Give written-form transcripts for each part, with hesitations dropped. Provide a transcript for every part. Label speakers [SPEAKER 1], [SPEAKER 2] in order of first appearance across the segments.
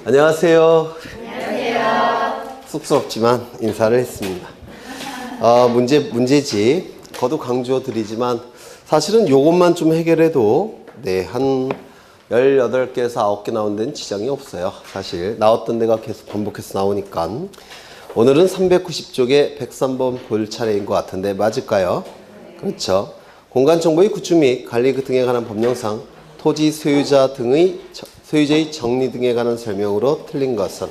[SPEAKER 1] 안녕하세요. 안녕하세요. 쑥스럽지만 인사를 했습니다. 문제지. 거듭 강조해 드리지만 사실은 요것만 좀 해결해도 한 18개에서 9개 나온 데는 지장이 없어요. 사실 나왔던 데가 계속 반복해서 나오니까. 오늘은 390쪽에 103번 볼 차례인 것 같은데 맞을까요? 그렇죠. 공간정보의 구축 및 관리 등에 관한 법령상 토지 소유자의 정리 등에 관한 설명으로 틀린 것은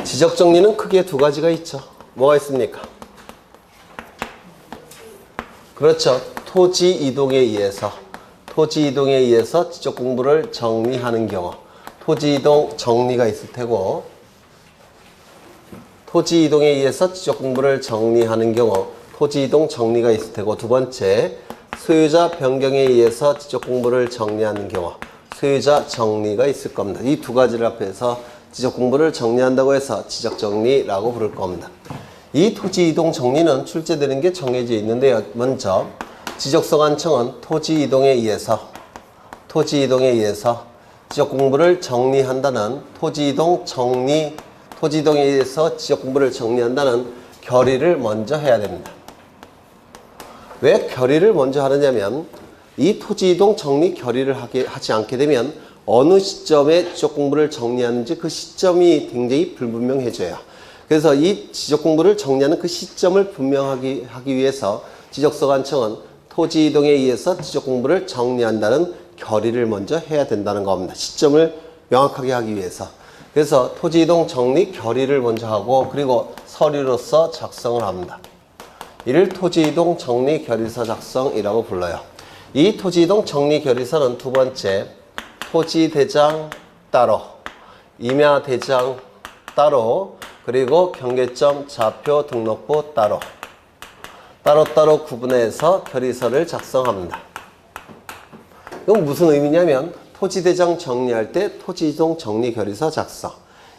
[SPEAKER 1] 지적 정리는 크게 두 가지가 있죠. 뭐가 있습니까? 그렇죠. 토지 이동에 의해서 지적 공부를 정리하는 경우 토지 이동 정리가 있을 테고 토지 이동에 의해서 지적 공부를 정리하는 경우 토지 이동 정리가 있을 테고 두 번째 소유자 변경에 의해서 지적 공부를 정리하는 경우 소유자 정리가 있을 겁니다. 이 두 가지를 합해서 지적 공부를 정리한다고 해서 지적 정리라고 부를 겁니다. 이 토지 이동 정리는 출제되는 게 정해져 있는데요. 먼저 지적소관청은 토지 이동에 의해서 지적 공부를 정리한다는 토지 이동에 의해서 지적 공부를 정리한다는 결의를 먼저 해야 됩니다. 왜 결의를 먼저 하느냐면 이 토지 이동 정리 결의를 하지 않게 되면 어느 시점에 지적 공부를 정리하는지 그 시점이 굉장히 불분명해져요. 그래서 이 지적 공부를 정리하는 그 시점을 분명하게 하기 위해서 지적소관청은 토지 이동에 의해서 지적 공부를 정리한다는 결의를 먼저 해야 된다는 겁니다. 시점을 명확하게 하기 위해서. 그래서 토지 이동 정리 결의를 먼저 하고 그리고 서류로서 작성을 합니다. 이를 토지 이동 정리 결의서 작성이라고 불러요. 이 토지 이동 정리 결의서는 두 번째 토지 대장 따로, 임야 대장 따로, 그리고 경계점 좌표 등록부 따로 구분해서 결의서를 작성합니다. 이건 무슨 의미냐면 토지 대장 정리할 때 토지 이동 정리 결의서 작성,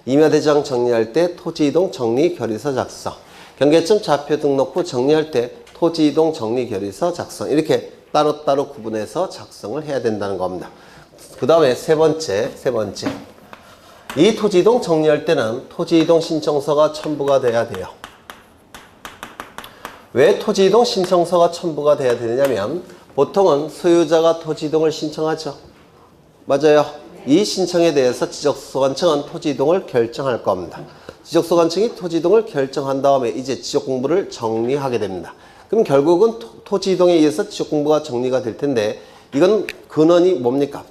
[SPEAKER 1] 임야 대장 정리할 때 토지 이동 정리 결의서 작성, 경계점 좌표 등록부 정리할 때 토지 이동 정리 결의서 작성, 이렇게 따로 구분해서 작성을 해야 된다는 겁니다. 그 다음에 세 번째. 이 토지 이동 정리할 때는 토지 이동 신청서가 첨부가 돼야 돼요. 왜 토지 이동 신청서가 첨부가 돼야 되느냐면 보통은 소유자가 토지 이동을 신청하죠. 맞아요. 이 신청에 대해서 지적소관청은 토지 이동을 결정할 겁니다. 지적소관청이 토지 이동을 결정한 다음에 이제 지적 공부를 정리하게 됩니다. 그럼 결국은 토지 이동에 의해서 지적 공부가 정리가 될 텐데 이건 근원이 뭡니까?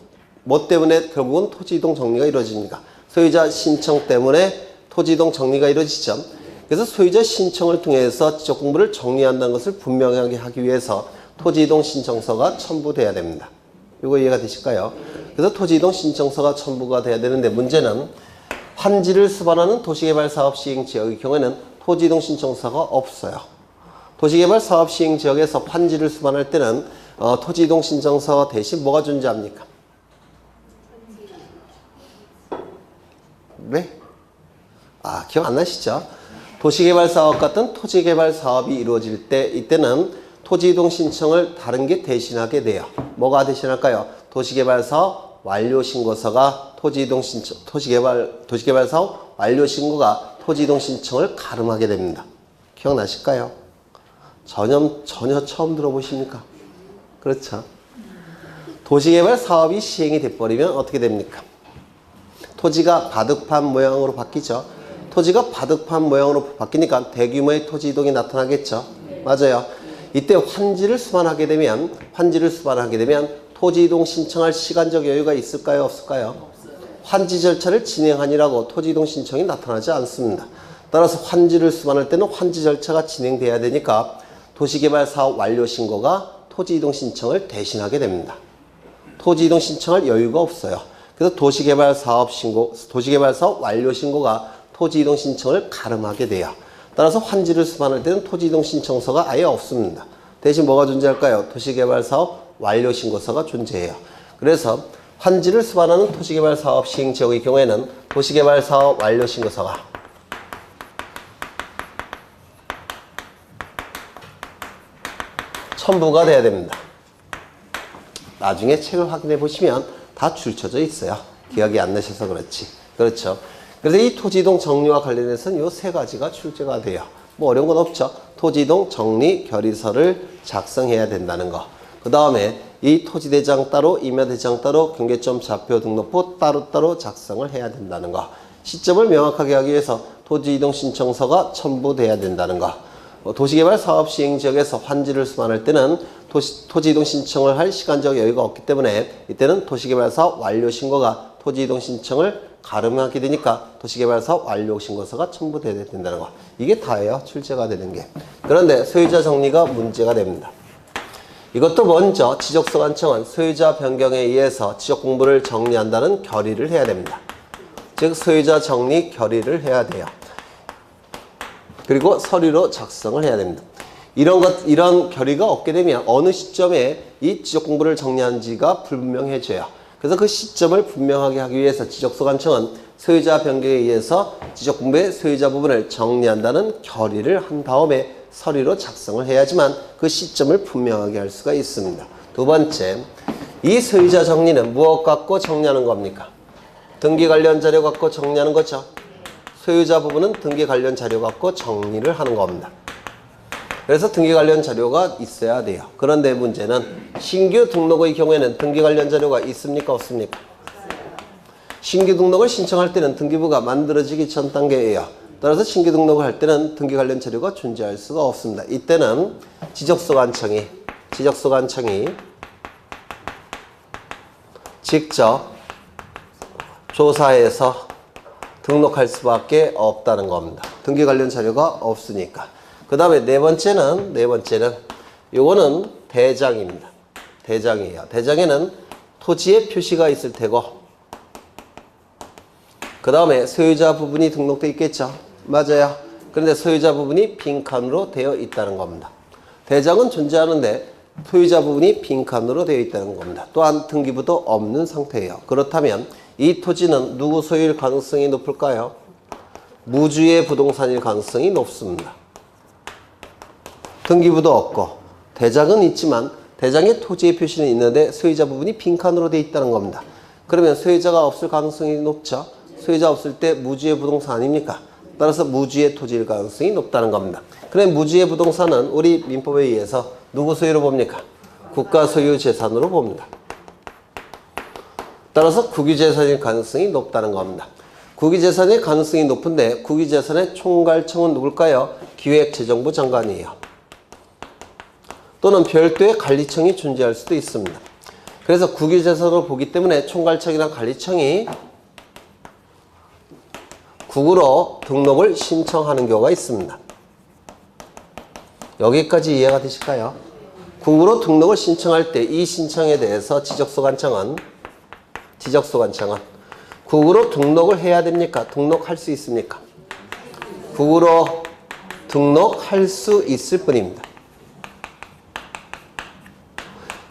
[SPEAKER 1] 뭐 때문에 결국은 토지 이동 정리가 이루어집니까? 소유자 신청 때문에 토지 이동 정리가 이루어지죠. 그래서 소유자 신청을 통해서 지적 공부를 정리한다는 것을 분명하게 하기 위해서 토지 이동 신청서가 첨부돼야 됩니다. 이거 이해가 되실까요? 그래서 토지 이동 신청서가 첨부가 돼야 되는데 문제는 환지를 수반하는 도시개발사업 시행 지역의 경우에는 토지 이동 신청서가 없어요. 도시개발 사업 시행 지역에서 환지를 수반할 때는 토지 이동 신청서 대신 뭐가 존재합니까? 네? 기억 안 나시죠? 도시개발 사업 같은 토지개발 사업이 이루어질 때 이때는 토지 이동 신청을 다른 게 대신하게 돼요. 뭐가 대신할까요? 도시개발 사업 완료 신고서가 도시개발 사업 완료 신고가 토지 이동 신청을 가름하게 됩니다. 기억나실까요? 전혀 처음 들어보십니까? 그렇죠. 도시개발 사업이 시행이 돼버리면 어떻게 됩니까? 토지가 바둑판 모양으로 바뀌죠. 토지가 바둑판 모양으로 바뀌니까 대규모의 토지 이동이 나타나겠죠. 맞아요. 이때 환지를 수반하게 되면 토지 이동 신청할 시간적 여유가 있을까요? 없을까요? 환지 절차를 진행하니라고 토지 이동 신청이 나타나지 않습니다. 따라서 환지를 수반할 때는 환지 절차가 진행돼야 되니까 도시개발 사업 완료 신고가 토지 이동 신청을 대신하게 됩니다. 토지 이동 신청할 여유가 없어요. 그래서 도시개발 사업 완료 신고가 토지 이동 신청을 가름하게 돼요. 따라서 환지를 수반할 때는 토지 이동 신청서가 아예 없습니다. 대신 뭐가 존재할까요? 도시개발 사업 완료 신고서가 존재해요. 그래서 환지를 수반하는 토지개발 사업 시행 지역의 경우에는 도시개발 사업 완료 신고서가 첨부가 돼야 됩니다. 나중에 책을 확인해 보시면 다 줄쳐져 있어요. 기억이 안 나셔서 그렇지. 그렇죠. 그래서 이 토지이동 정리와 관련해서는 요 세 가지가 출제가 돼요. 뭐 어려운 건 없죠. 토지이동 정리 결의서를 작성해야 된다는 거. 그 다음에 이 토지대장 따로, 임야대장 따로, 경계점 좌표 등록부 따로따로 작성을 해야 된다는 거. 시점을 명확하게 하기 위해서 토지이동 신청서가 첨부돼야 된다는 거. 도시개발 사업 시행 지역에서 환지를 수반할 때는 토지이동 신청을 할 시간적 여유가 없기 때문에 이때는 도시개발 사업 완료 신고가 토지이동 신청을 가름하게 되니까 도시개발 사업 완료 신고서가 첨부돼야 된다는 거. 이게 다예요. 출제가 되는 게. 그런데 소유자 정리가 문제가 됩니다. 이것도 먼저 지적소관청은 소유자 변경에 의해서 지적공부를 정리한다는 결의를 해야 됩니다. 즉 소유자 정리 결의를 해야 돼요. 그리고 서류로 작성을 해야 됩니다. 이런 결의가 없게 되면 어느 시점에 이 지적공부를 정리한지가 불분명해져요. 그래서 그 시점을 분명하게 하기 위해서 지적소관청은 소유자 변경에 의해서 지적공부의 소유자 부분을 정리한다는 결의를 한 다음에 서류로 작성을 해야지만 그 시점을 분명하게 할 수가 있습니다. 두 번째, 이 소유자 정리는 무엇 갖고 정리하는 겁니까? 등기 관련 자료 갖고 정리하는 거죠. 소유자 부분은 등기 관련 자료 갖고 정리를 하는 겁니다. 그래서 등기 관련 자료가 있어야 돼요. 그런데 문제는 신규 등록의 경우에는 등기 관련 자료가 있습니까? 없습니까? 신규 등록을 신청할 때는 등기부가 만들어지기 전 단계예요. 따라서 신규 등록을 할 때는 등기 관련 자료가 존재할 수가 없습니다. 이때는 지적소관청이 직접 조사해서 등록할 수밖에 없다는 겁니다. 등기 관련 자료가 없으니까. 그 다음에 네 번째는 요거는 대장입니다. 대장이에요. 대장에는 토지의 표시가 있을 테고 그 다음에 소유자 부분이 등록되어 있겠죠. 맞아요. 그런데 소유자 부분이 빈칸으로 되어 있다는 겁니다. 대장은 존재하는데 소유자 부분이 빈칸으로 되어 있다는 겁니다. 또한 등기부도 없는 상태예요. 그렇다면 이 토지는 누구 소유일 가능성이 높을까요? 무주의 부동산일 가능성이 높습니다. 등기부도 없고 대장은 있지만 대장에 토지의 표시는 있는데 소유자 부분이 빈칸으로 되어 있다는 겁니다. 그러면 소유자가 없을 가능성이 높죠. 소유자 없을 때 무주의 부동산 아닙니까? 따라서 무주의 토지일 가능성이 높다는 겁니다. 그럼 무주의 부동산은 우리 민법에 의해서 누구 소유로 봅니까? 국가 소유 재산으로 봅니다. 따라서 국유재산일 가능성이 높다는 겁니다. 국유재산일 가능성이 높은데 국유재산의 총괄청은 누굴까요? 기획재정부 장관이에요. 또는 별도의 관리청이 존재할 수도 있습니다. 그래서 국유재산으로 보기 때문에 총괄청이나 관리청이 국으로 등록을 신청하는 경우가 있습니다. 여기까지 이해가 되실까요? 국으로 등록을 신청할 때 이 신청에 대해서 지적소관청은 국으로 등록을 해야 됩니까? 등록할 수 있습니까? 국으로 등록할 수 있을 뿐입니다.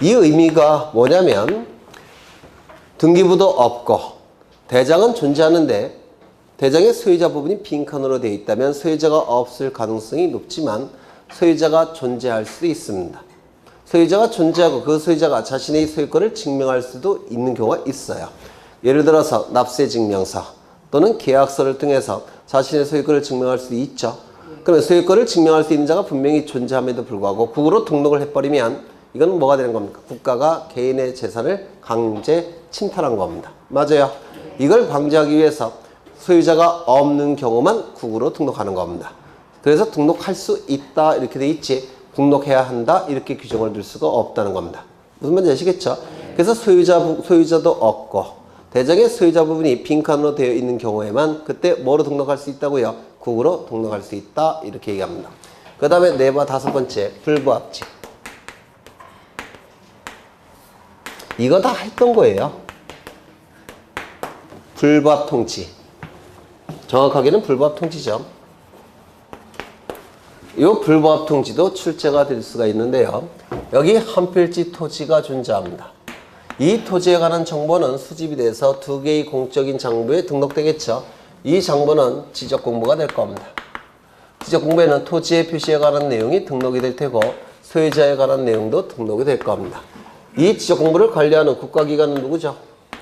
[SPEAKER 1] 이 의미가 뭐냐면 등기부도 없고 대장은 존재하는데 대장의 소유자 부분이 빈칸으로 되어 있다면 소유자가 없을 가능성이 높지만 소유자가 존재할 수도 있습니다. 소유자가 존재하고 그 소유자가 자신의 소유권을 증명할 수도 있는 경우가 있어요. 예를 들어서 납세증명서 또는 계약서를 통해서 자신의 소유권을 증명할 수도 있죠. 그러면 소유권을 증명할 수 있는 자가 분명히 존재함에도 불구하고 국으로 등록을 해버리면 이건 뭐가 되는 겁니까? 국가가 개인의 재산을 강제 침탈한 겁니다. 맞아요. 이걸 방지하기 위해서 소유자가 없는 경우만 국으로 등록하는 겁니다. 그래서 등록할 수 있다 이렇게 돼 있지 등록해야 한다 이렇게 규정을 둘 수가 없다는 겁니다. 무슨 말인지 아시겠죠? 그래서 소유자도 없고 대장의 소유자 부분이 빈칸으로 되어 있는 경우에만 그때 뭐로 등록할 수 있다고요? 국으로 등록할 수 있다 이렇게 얘기합니다. 그 다음에 다섯 번째 불부합직. 이거 다 했던 거예요. 불부합 통지. 정확하게는 불부합 통지죠. 이 불부합 통지도 출제가 될 수가 있는데요. 여기 한 필지 토지가 존재합니다. 이 토지에 관한 정보는 수집이 돼서 두 개의 공적인 장부에 등록되겠죠. 이 장부는 지적공부가 될 겁니다. 지적공부에는 토지의 표시에 관한 내용이 등록이 될 테고 소유자에 관한 내용도 등록이 될 겁니다. 이 지적공부를 관리하는 국가기관은 누구죠?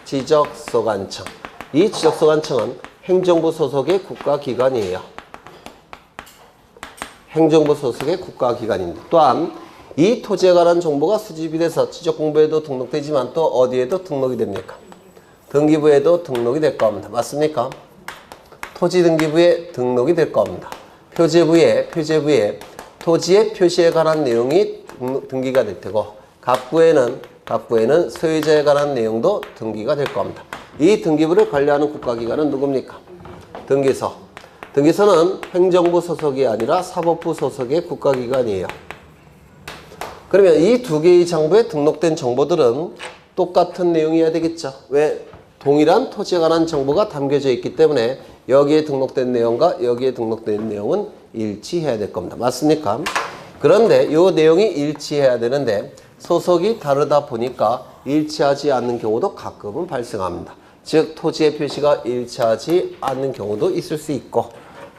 [SPEAKER 1] 지적소관청. 이 지적소관청은 행정부 소속의 국가기관이에요. 행정부 소속의 국가기관입니다. 또한 이 토지에 관한 정보가 수집이 돼서 지적공부에도 등록되지만 또 어디에도 등록이 됩니까? 등기부에도 등록이 될 겁니다. 맞습니까? 토지등기부에 등록이 될 겁니다. 표제부에 토지의 표시에 관한 내용이 등기가 될 테고 갑부에는 소유자에 관한 내용도 등기가 될 겁니다. 이 등기부를 관리하는 국가기관은 누굽니까? 등기소. 등기소는 행정부 소속이 아니라 사법부 소속의 국가기관이에요. 그러면 이 두 개의 장부에 등록된 정보들은 똑같은 내용이어야 되겠죠. 왜? 동일한 토지에 관한 정보가 담겨져 있기 때문에 여기에 등록된 내용과 여기에 등록된 내용은 일치해야 될 겁니다. 맞습니까? 그런데 이 내용이 일치해야 되는데 소속이 다르다 보니까 일치하지 않는 경우도 가끔은 발생합니다. 즉 토지의 표시가 일치하지 않는 경우도 있을 수 있고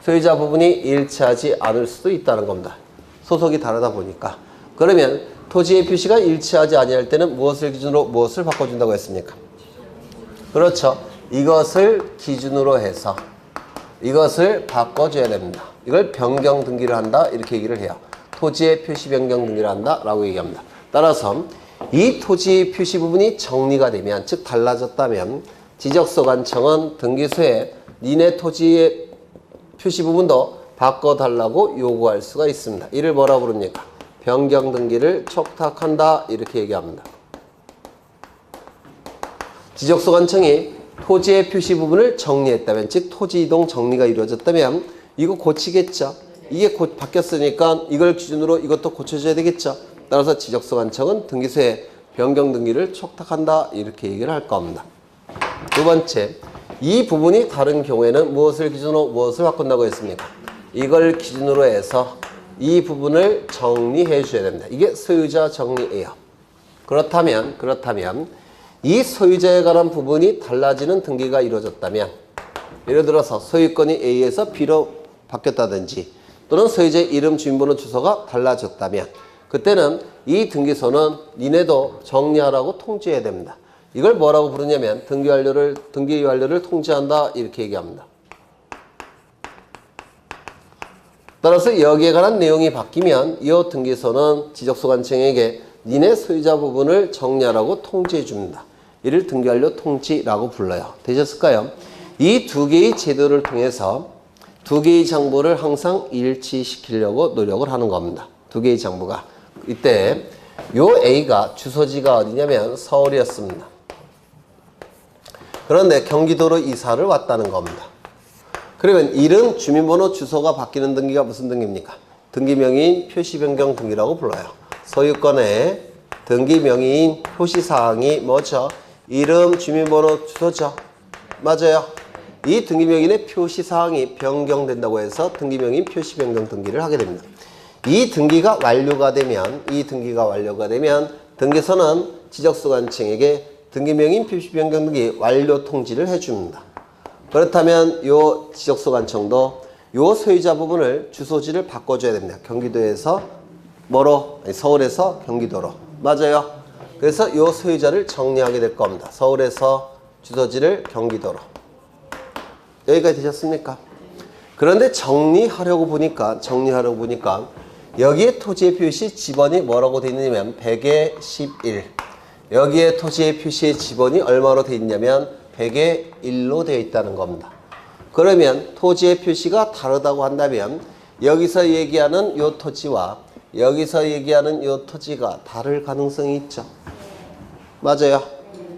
[SPEAKER 1] 소유자 부분이 일치하지 않을 수도 있다는 겁니다. 소속이 다르다 보니까. 그러면 토지의 표시가 일치하지 아니할 때는 무엇을 기준으로 무엇을 바꿔준다고 했습니까? 그렇죠. 이것을 기준으로 해서 이것을 바꿔줘야 됩니다. 이걸 변경 등기를 한다 이렇게 얘기를 해요. 토지의 표시 변경 등기를 한다 라고 얘기합니다. 따라서 이 토지 표시 부분이 정리가 되면 즉 달라졌다면 지적소관청은 등기소에 니네 토지의 표시 부분도 바꿔달라고 요구할 수가 있습니다. 이를 뭐라 부릅니까? 변경 등기를 촉탁한다 이렇게 얘기합니다. 지적소관청이 토지의 표시 부분을 정리했다면 즉 토지 이동 정리가 이루어졌다면 이거 고치겠죠. 이게 바뀌었으니까 이걸 기준으로 이것도 고쳐줘야 되겠죠. 따라서 지적소관청은 등기소에 변경 등기를 촉탁한다 이렇게 얘기를 할 겁니다. 두 번째, 이 부분이 다른 경우에는 무엇을 기준으로 무엇을 바꾼다고 했습니까? 이걸 기준으로 해서 이 부분을 정리해 줘야 됩니다. 이게 소유자 정리예요. 그렇다면 이 소유자에 관한 부분이 달라지는 등기가 이루어졌다면 예를 들어서 소유권이 A에서 B로 바뀌었다든지 또는 소유자의 이름, 주민번호, 주소가 달라졌다면 그때는 이 등기소는 니네도 정리하라고 통지해야 됩니다. 이걸 뭐라고 부르냐면 등기 완료를 통지한다 이렇게 얘기합니다. 따라서 여기에 관한 내용이 바뀌면 이 등기소는 지적소관청에게 니네 소유자 부분을 정리하라고 통지해 줍니다. 이를 등기완료 통지라고 불러요. 되셨을까요? 이 두 개의 제도를 통해서 두 개의 장부를 항상 일치시키려고 노력을 하는 겁니다. 두 개의 장부가. 이때 요 A가 주소지가 어디냐면 서울이었습니다. 그런데 경기도로 이사를 왔다는 겁니다. 그러면 이름, 주민번호, 주소가 바뀌는 등기가 무슨 등기입니까? 등기명의인 표시변경 등기라고 불러요. 소유권의 등기명의인 표시사항이 뭐죠? 이름, 주민번호, 주소죠. 맞아요. 이 등기명의인의 표시사항이 변경된다고 해서 등기명의인 표시변경 등기를 하게 됩니다. 이 등기가 완료가 되면 등기소는 지적소관청에게 등기명의인 표시변경 등기 완료 통지를 해줍니다. 그렇다면 요 지적소관청도 요 소유자 부분을 주소지를 바꿔줘야 됩니다. 경기도에서 서울에서 경기도로. 맞아요. 그래서 요 소유자를 정리하게 될 겁니다. 서울에서 주소지를 경기도로. 여기까지 되셨습니까? 그런데 정리하려고 보니까 여기에 토지의 표시 지번이 뭐라고 되어 있냐면 100에 11. 여기에 토지의 표시의 지번이 얼마로 되어 있냐면 100에 1로 되어 있다는 겁니다. 그러면 토지의 표시가 다르다고 한다면 여기서 얘기하는 요 토지와 여기서 얘기하는 요 토지가 다를 가능성이 있죠. 맞아요.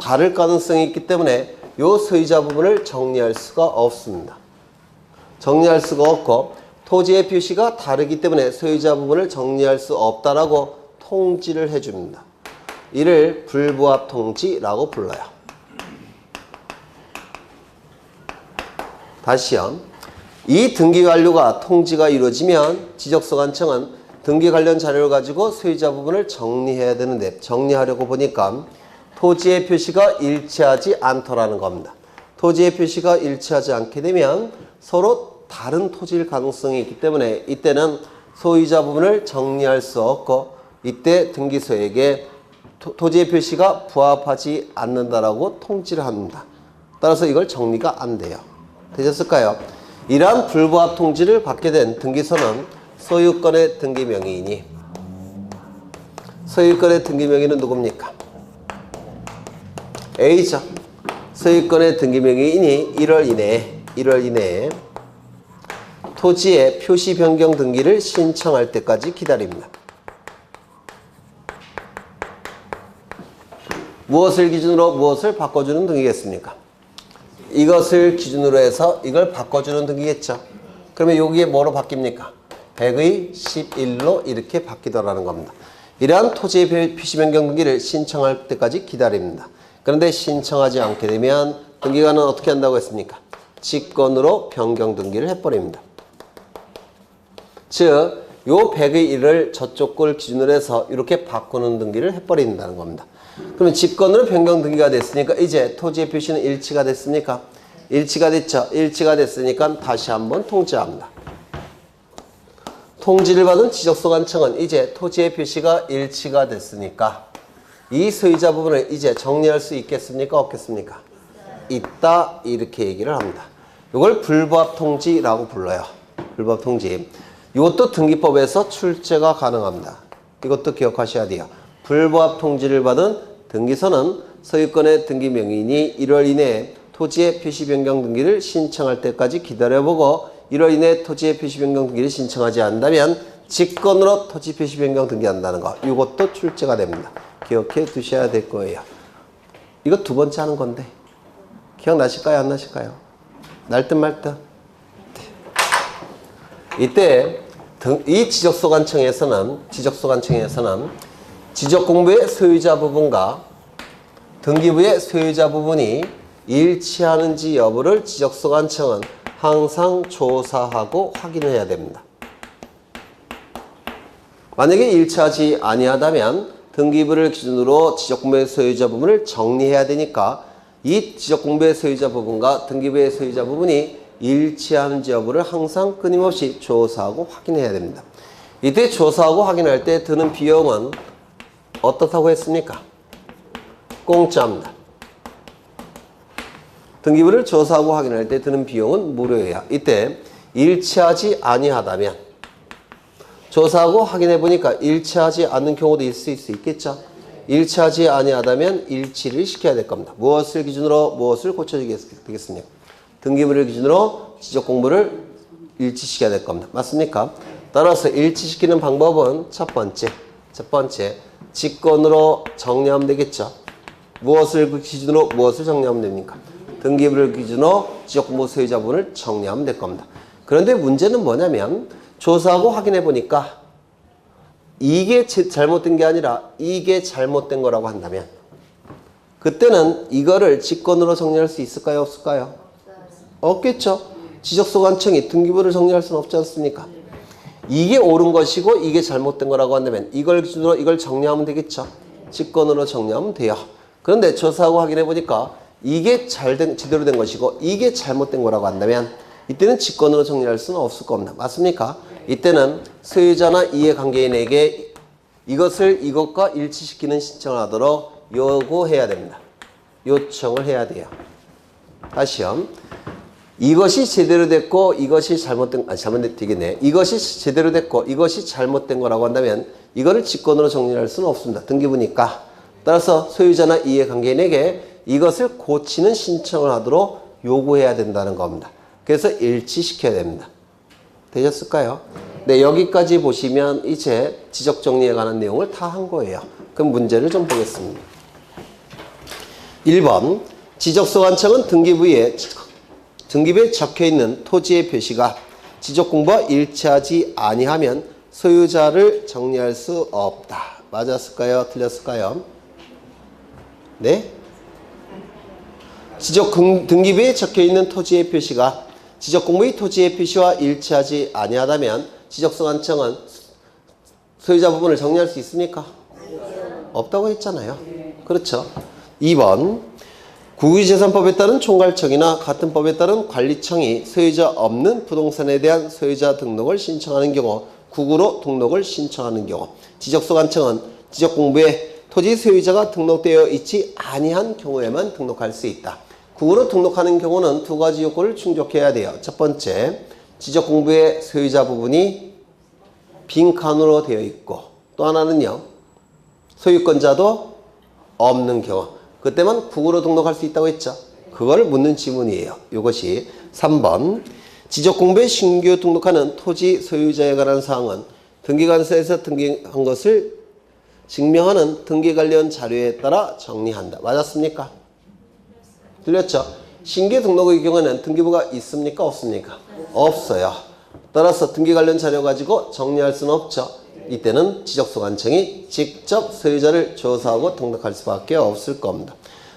[SPEAKER 1] 다를 가능성이 있기 때문에 요 소유자 부분을 정리할 수가 없습니다. 정리할 수가 없고 토지의 표시가 다르기 때문에 소유자 부분을 정리할 수 없다라고 통지를 해줍니다. 이를 불부합 통지라고 불러요. 다시요. 이 등기 완료가 통지가 이루어지면 지적소관청은 등기 관련 자료를 가지고 소유자 부분을 정리해야 되는데 정리하려고 보니까 토지의 표시가 일치하지 않더라는 겁니다. 토지의 표시가 일치하지 않게 되면 서로 다른 토지일 가능성이 있기 때문에 이때는 소유자 부분을 정리할 수 없고 이때 등기소에게 토지의 표시가 부합하지 않는다라고 통지를 합니다. 따라서 이걸 정리가 안 돼요. 되셨을까요? 이러한 불부합 통지를 받게 된 등기소는 소유권의 등기 명의이니, 소유권의 등기 명의는 누굽니까? A죠. 소유권의 등기 명의인이 1월 이내에 토지의 표시 변경 등기를 신청할 때까지 기다립니다. 무엇을 기준으로 무엇을 바꿔주는 등기겠습니까? 이것을 기준으로 해서 이걸 바꿔주는 등기겠죠. 그러면 여기에 뭐로 바뀝니까? 100의 11로 이렇게 바뀌더라는 겁니다. 이러한 토지의 표시 변경 등기를 신청할 때까지 기다립니다. 그런데 신청하지 않게 되면 등기관은 어떻게 한다고 했습니까? 직권으로 변경 등기를 해버립니다. 즉, 요 100의 1을 저쪽 걸 기준으로 해서 이렇게 바꾸는 등기를 해버린다는 겁니다. 그러면 직권으로 변경 등기가 됐으니까 이제 토지의 표시는 일치가 됐습니까? 일치가 됐죠. 일치가 됐으니까 다시 한번 통지합니다. 통지를 받은 지적소관청은 이제 토지의 표시가 일치가 됐으니까 이 소유자 부분을 이제 정리할 수 있겠습니까? 없겠습니까? 있다, 이렇게 얘기를 합니다. 이걸 불부합 통지라고 불러요. 불부합 통지. 이것도 등기법에서 출제가 가능합니다. 이것도 기억하셔야 돼요. 불부합 통지를 받은 등기소는 소유권의 등기 명의인이 1월 이내에 토지의 표시 변경 등기를 신청할 때까지 기다려보고 1월 이내에 토지의 표시 변경 등기를 신청하지 않는다면 직권으로 토지 표시 변경 등기한다는 거. 이것도 출제가 됩니다. 기억해 두셔야 될 거예요. 이거 두 번째 하는 건데 기억나실까요? 안 나실까요? 날 듯 말 듯. 이때 이 지적소관청에서는 지적공부의 소유자 부분과 등기부의 소유자 부분이 일치하는지 여부를 지적소관청은 항상 조사하고 확인해야 됩니다. 만약에 일치하지 아니하다면 등기부를 기준으로 지적공부의 소유자 부분을 정리해야 되니까 이 지적공부의 소유자 부분과 등기부의 소유자 부분이 일치하는지 여부를 항상 끊임없이 조사하고 확인해야 됩니다. 이때 조사하고 확인할 때 드는 비용은 어떻다고 했습니까? 공짜입니다. 등기부를 조사하고 확인할 때 드는 비용은 무료예요. 이때 일치하지 아니하다면 조사하고 확인해 보니까 일치하지 않는 경우도 있을 수 있겠죠. 일치하지 아니하다면 일치를 시켜야 될 겁니다. 무엇을 기준으로 무엇을 고쳐주겠습니까? 등기부를 기준으로 지적공부를 일치시켜야 될 겁니다. 맞습니까? 따라서 일치시키는 방법은 첫 번째 직권으로 정리하면 되겠죠. 무엇을 기준으로 무엇을 정리하면 됩니까? 등기부를 기준으로 지적공부 소유자 부분을 정리하면 될 겁니다. 그런데 문제는 뭐냐면 조사하고 확인해 보니까 이게 잘못된 게 아니라 이게 잘못된 거라고 한다면 그때는 이거를 직권으로 정리할 수 있을까요? 없을까요? 없겠죠. 지적소관청이 등기부를 정리할 수는 없지 않습니까? 이게 옳은 것이고 이게 잘못된 거라고 한다면 이걸 기준으로 이걸 정리하면 되겠죠. 직권으로 정리하면 돼요. 그런데 조사하고 확인해 보니까 이게 제대로 된 것이고 이게 잘못된 거라고 한다면 이때는 직권으로 정리할 수는 없을 겁니다. 맞습니까? 이때는 소유자나 이해관계인에게 이것을 이것과 일치시키는 신청을 하도록 요구해야 됩니다. 요청을 해야 돼요. 다시요. 이것이 제대로 됐고 이것이 잘못되겠네. 이것이 제대로 됐고 이것이 잘못된 거라고 한다면 이거를 직권으로 정리할 수는 없습니다. 등기부니까. 따라서 소유자나 이해관계인에게 이것을 고치는 신청을 하도록 요구해야 된다는 겁니다. 그래서 일치시켜야 됩니다. 되셨을까요? 네, 여기까지 보시면 이제 지적 정리에 관한 내용을 다 한 거예요. 그럼 문제를 좀 보겠습니다. 1번 지적소관청은 등기부에 적혀있는 토지의 표시가 지적공부와 일치하지 아니하면 소유자를 정리할 수 없다. 맞았을까요? 틀렸을까요? 네? 등기부에 적혀있는 토지의 표시가 지적공부의 토지의 표시와 일치하지 아니하다면 지적소관청은 소유자 부분을 정리할 수 있습니까? 없다고 했잖아요. 그렇죠. 2번 국유재산법에 따른 총괄청이나 같은 법에 따른 관리청이 소유자 없는 부동산에 대한 소유자 등록을 신청하는 경우 국으로 등록을 신청하는 경우 지적소관청은 지적공부에 토지 소유자가 등록되어 있지 아니한 경우에만 등록할 수 있다. 국으로 등록하는 경우는 두 가지 요건을 충족해야 돼요. 첫 번째, 지적공부의 소유자 부분이 빈칸으로 되어 있고, 또 하나는요, 소유권자도 없는 경우. 그때만 국으로 등록할 수 있다고 했죠. 그걸 묻는 지문이에요. 이것이 3번. 지적공부에 신규 등록하는 토지 소유자에 관한 사항은 등기관서에서 등기한 것을 증명하는 등기 관련 자료에 따라 정리한다. 맞았습니까? 들렸죠? 신규 등록의 경우에는 등기부가 있습니까? 없습니까? 없어요. 따라서 등기 관련 자료 가지고 정리할 수는 없죠. 이때는 지적소관청이 직접 소유자를 조사하고 등록할 수밖에 없을 겁니다.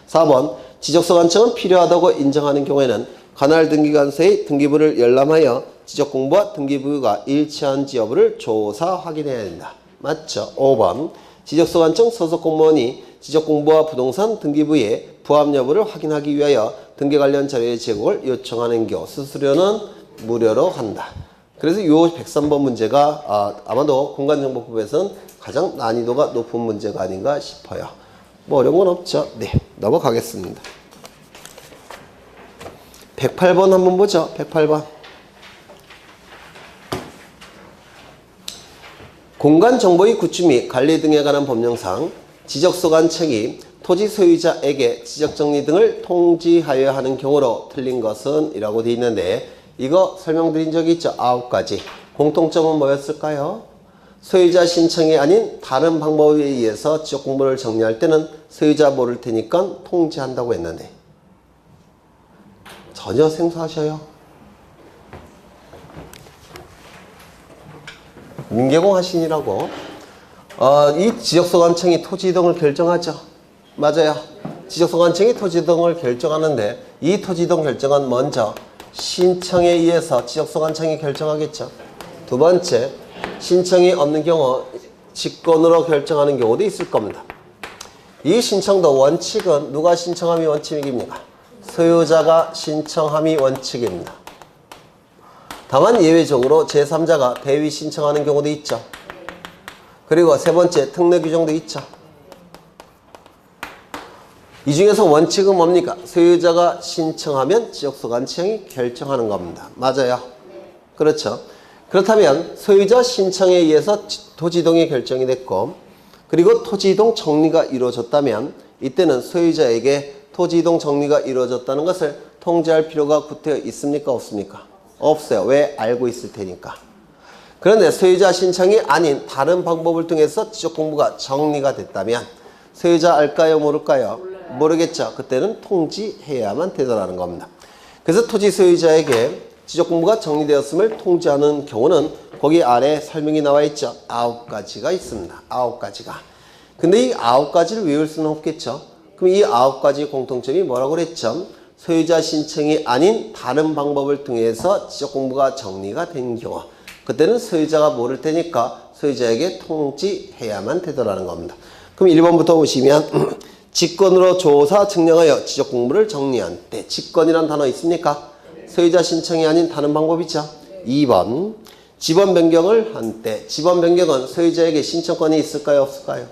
[SPEAKER 1] 4번. 지적소관청은 필요하다고 인정하는 경우에는 관할 등기관서의 등기부를 열람하여 지적공부와 등기부가 일치한지 여부를 조사 확인해야 된다. 맞죠? 5번. 지적소관청 소속 공무원이 지적공부와 부동산 등기부의 부합 여부를 확인하기 위하여 등기 관련 자료의 제공을 요청하는 경우 수수료는 무료로 한다. 그래서 이 103번 문제가 아마도 공간정보법에서는 가장 난이도가 높은 문제가 아닌가 싶어요. 뭐 어려운 건 없죠. 네, 넘어가겠습니다. 108번 한번 보죠. 108번. 공간정보의 구축 및 관리 등에 관한 법령상 지적소관청이 토지 소유자에게 지적정리 등을 통지하여야 하는 경우로 틀린 것은 이라고 되어 있는데, 이거 설명드린 적이 있죠. 9가지. 공통점은 뭐였을까요? 소유자 신청이 아닌 다른 방법에 의해서 지적공부를 정리할 때는 소유자 모를 테니까 통지한다고 했는데 전혀 생소하셔요. 민계공 하신이라고 이 지적소관청이 토지 이동을 결정하죠. 맞아요. 지적소관청이 토지 이동을 결정하는데 이 토지 이동 결정은 먼저 신청에 의해서 지적소관청이 결정하겠죠. 두 번째, 신청이 없는 경우 직권으로 결정하는 경우도 있을 겁니다. 이 신청도 원칙은 누가 신청함이 원칙입니까? 소유자가 신청함이 원칙입니다. 다만 예외적으로 제3자가 대위 신청하는 경우도 있죠. 그리고 세 번째, 특례 규정도 있죠. 이 중에서 원칙은 뭡니까? 소유자가 신청하면 지적소관청이 결정하는 겁니다. 맞아요? 그렇죠. 그렇다면 소유자 신청에 의해서 토지이동이 결정이 됐고, 그리고 토지이동 정리가 이루어졌다면 이때는 소유자에게 토지이동 정리가 이루어졌다는 것을 통지할 필요가 구태여 있습니까? 없습니까? 없어요. 왜? 알고 있을 테니까. 그런데 소유자 신청이 아닌 다른 방법을 통해서 지적공부가 정리가 됐다면 소유자 알까요? 모를까요? 모르겠죠. 그때는 통지해야만 되더라는 겁니다. 그래서 토지 소유자에게 지적공부가 정리되었음을 통지하는 경우는 거기 아래 설명이 나와 있죠. 9가지가 있습니다. 9가지가. 근데 이 9가지를 외울 수는 없겠죠. 그럼 이 9가지 공통점이 뭐라고 그랬죠? 소유자 신청이 아닌 다른 방법을 통해서 지적공부가 정리가 된 경우, 그때는 소유자가 모를 테니까 소유자에게 통지해야만 되더라는 겁니다. 그럼 1번부터 보시면 직권으로 조사 증명하여 지적공부를 정리한 때, 직권이란 단어 있습니까? 소유자 신청이 아닌 다른 방법이죠. 2번, 지번 변경을 한 때, 지번 변경은 소유자에게 신청권이 있을까요? 없을까요?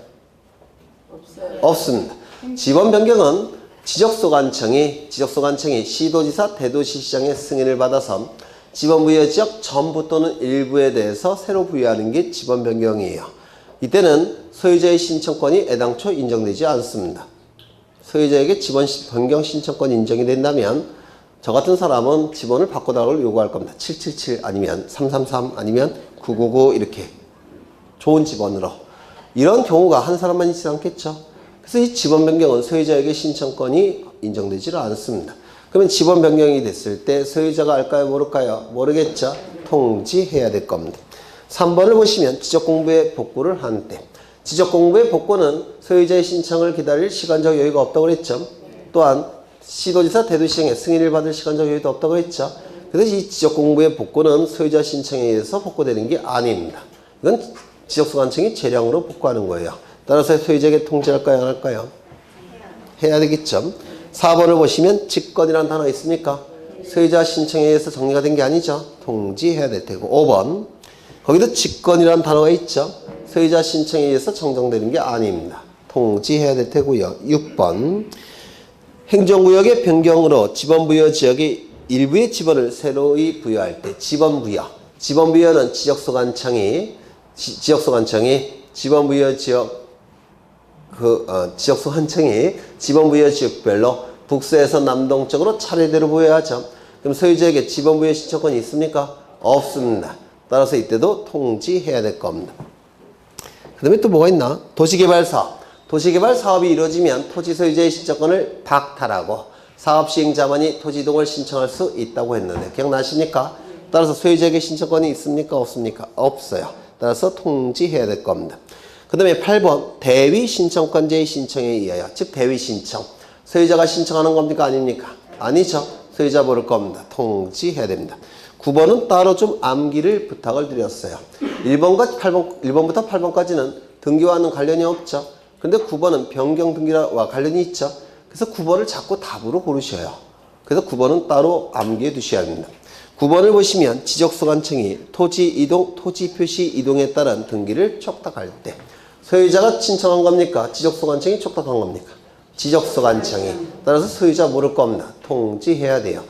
[SPEAKER 2] 없어요.
[SPEAKER 1] 없습니다. 지번 변경은 지적소관청이 시도지사, 대도시시장의 승인을 받아서 지번 부여 지역 전부 또는 일부에 대해서 새로 부여하는 게 지번 변경이에요. 이때는 소유자의 신청권이 애당초 인정되지 않습니다. 소유자에게 지번 변경 신청권이 인정이 된다면 저 같은 사람은 지번을 바꿔달라고 요구할 겁니다. 777 아니면 333 아니면 999 이렇게 좋은 지번으로. 이런 경우가 한 사람만 있지 않겠죠. 그래서 이 지번 변경은 소유자에게 신청권이 인정되지 않습니다. 그러면 지번 변경이 됐을 때 소유자가 알까요? 모를까요? 모르겠죠. 통지해야 될 겁니다. 3번을 보시면 지적공부에 복구를 한 때, 지적공부의 복구는 소유자의 신청을 기다릴 시간적 여유가 없다고 그랬죠. 또한 시도지사, 대도시장의 승인을 받을 시간적 여유도 없다고 했죠. 그래서 이 지적공부의 복구는 소유자 신청에 의해서 복구되는 게 아닙니다. 이건 지적소관청이 재량으로 복구하는 거예요. 따라서 소유자에게 통지할까요? 안 할까요? 해야 되겠죠. 4번을 보시면 직권이라는 단어 있습니까? 소유자 신청에 의해서 정리가 된 게 아니죠. 통지해야 될 테고. 5번, 거기도 직권이라는 단어가 있죠. 소유자 신청에 의해서 정정되는 게 아닙니다. 통지해야 될 테고요. 6번 행정구역의 변경으로 지번부여 지역의 일부의 지번을 새로이 부여할 때 지번부여. 지번부여는 지적소관청이 지번부여 지역 지적소관청이 지번부여 지역별로 북서에서 남동쪽으로 차례대로 부여하죠. 그럼 소유자에게 지번부여 신청권이 있습니까? 없습니다. 따라서 이때도 통지해야 될 겁니다. 그 다음에 또 뭐가 있나? 도시개발사업. 도시개발사업이 이루어지면 토지 소유자의 신청권을 박탈하고 사업 시행자만이 토지 이동을 신청할 수 있다고 했는데 기억나십니까? 따라서 소유자에게 신청권이 있습니까? 없습니까? 없어요. 따라서 통지해야 될 겁니다. 그 다음에 8번 대위 신청권자의 신청에 의하여 즉 대위 신청. 소유자가 신청하는 겁니까? 아닙니까? 아니죠. 소유자 모를 겁니다. 통지해야 됩니다. 9번은 따로 좀 암기를 부탁을 드렸어요. 1번부터 8번까지는 등기와는 관련이 없죠. 근데 9번은 변경 등기와 관련이 있죠. 그래서 9번을 자꾸 답으로 고르셔요. 그래서 9번은 따로 암기해 두셔야 합니다. 9번을 보시면 지적소관청이 토지 이동, 토지 표시 이동에 따른 등기를 촉탁할 때 소유자가 신청한 겁니까? 지적소관청이 촉탁한 겁니까? 지적소관청이. 따라서 소유자 모를 겁니다. 통지해야 돼요.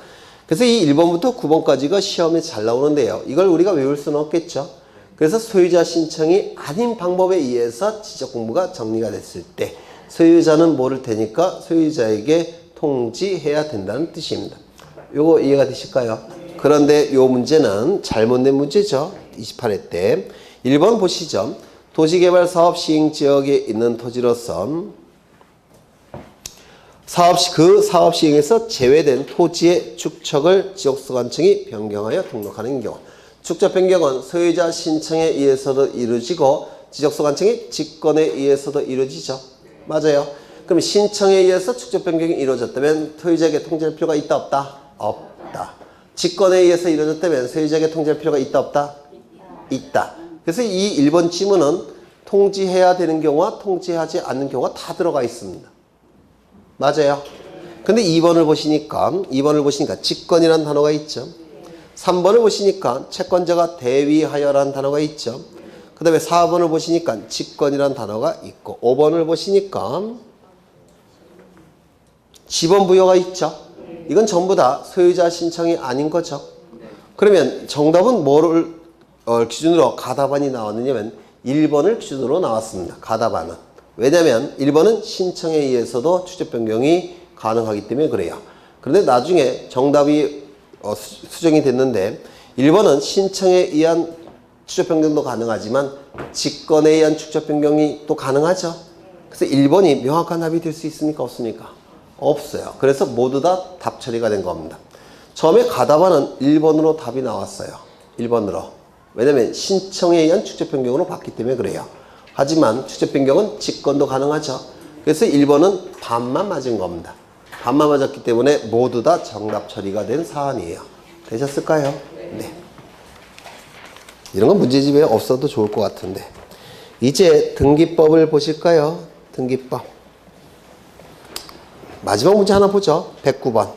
[SPEAKER 1] 그래서 이 1번부터 9번까지가 시험에 잘 나오는데요. 이걸 우리가 외울 수는 없겠죠. 그래서 소유자 신청이 아닌 방법에 의해서 지적공부가 정리가 됐을 때 소유자는 모를 테니까 소유자에게 통지해야 된다는 뜻입니다. 요거 이해가 되실까요? 그런데 요 문제는 잘못된 문제죠. 28회 때. 1번 보시죠. 도시개발 사업 시행 지역에 있는 토지로서 그 사업 시행에서 제외된 토지의 축척을 지적소관청이 변경하여 등록하는 경우. 축척 변경은 소유자 신청에 의해서도 이루어지고 지적소관청의 직권에 의해서도 이루어지죠. 맞아요. 그럼 신청에 의해서 축척 변경이 이루어졌다면 소유자에게 통지할 필요가 있다 없다? 없다. 직권에 의해서 이루어졌다면 소유자에게 통지할 필요가 있다 없다? 있다. 그래서 이 1번 지문은 통지해야 되는 경우와 통지하지 않는 경우가 다 들어가 있습니다. 맞아요. 근데 2번을 보시니까 직권이라는 단어가 있죠. 3번을 보시니까 채권자가 대위하여라는 단어가 있죠. 그 다음에 4번을 보시니까 직권이라는 단어가 있고 5번을 보시니까 지번부여가 있죠. 이건 전부 다 소유자 신청이 아닌 거죠. 그러면 정답은 뭐를 기준으로 가답안이 나왔느냐면 1번을 기준으로 나왔습니다. 가답안은. 왜냐하면 1번은 신청에 의해서도 추적 변경이 가능하기 때문에 그래요. 그런데 나중에 정답이 수정이 됐는데 1번은 신청에 의한 추적 변경도 가능하지만 직권에 의한 추적 변경이 또 가능하죠. 그래서 1번이 명확한 답이 될 수 있습니까? 없습니까? 없어요. 그래서 모두 다 답 처리가 된 겁니다. 처음에 가답안은 1번으로 답이 나왔어요. 1번으로. 왜냐하면 신청에 의한 추적 변경으로 봤기 때문에 그래요. 하지만 추적 변경은 직권도 가능하죠. 그래서 1번은 반만 맞은 겁니다. 반만 맞았기 때문에 모두 다 정답 처리가 된 사안이에요. 되셨을까요? 네. 이런 건 문제집에 없어도 좋을 것 같은데. 이제 등기법을 보실까요? 등기법. 마지막 문제 하나 보죠. 109번.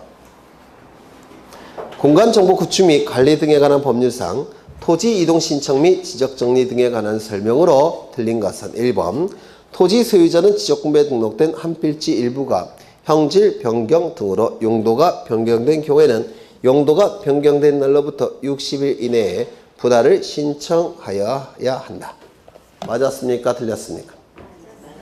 [SPEAKER 1] 공간정보 구축 및 관리 등에 관한 법률상 토지 이동 신청 및 지적 정리 등에 관한 설명으로 틀린 것은 1번 토지 소유자는 지적공부에 등록된 한 필지 일부가 형질 변경 등으로 용도가 변경된 경우에는 용도가 변경된 날로부터 60일 이내에 분할을 신청하여야 한다. 맞았습니까? 틀렸습니까?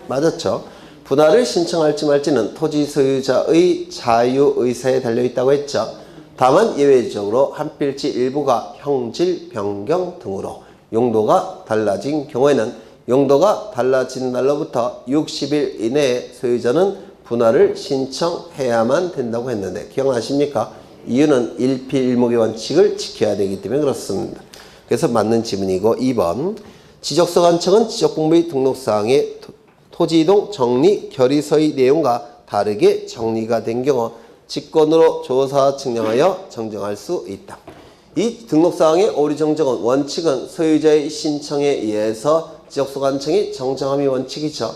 [SPEAKER 1] 맞았죠? 분할을 신청할지 말지는 토지 소유자의 자유의사에 달려있다고 했죠. 다만 예외적으로 한 필지 일부가 형질 변경 등으로 용도가 달라진 경우에는 용도가 달라진 날로부터 60일 이내에 소유자는 분할을 신청해야만 된다고 했는데 기억나십니까? 이유는 일필일목의 원칙을 지켜야 되기 때문에 그렇습니다. 그래서 맞는 지문이고 2번 지적소관청은 지적공부의 등록사항에 토지이동 정리 결의서의 내용과 다르게 정리가 된 경우 직권으로 조사 측량하여 정정할 수 있다. 이 등록사항의 오류 정정은 원칙은 소유자의 신청에 의해서 지적소관청이 정정함이 원칙이죠.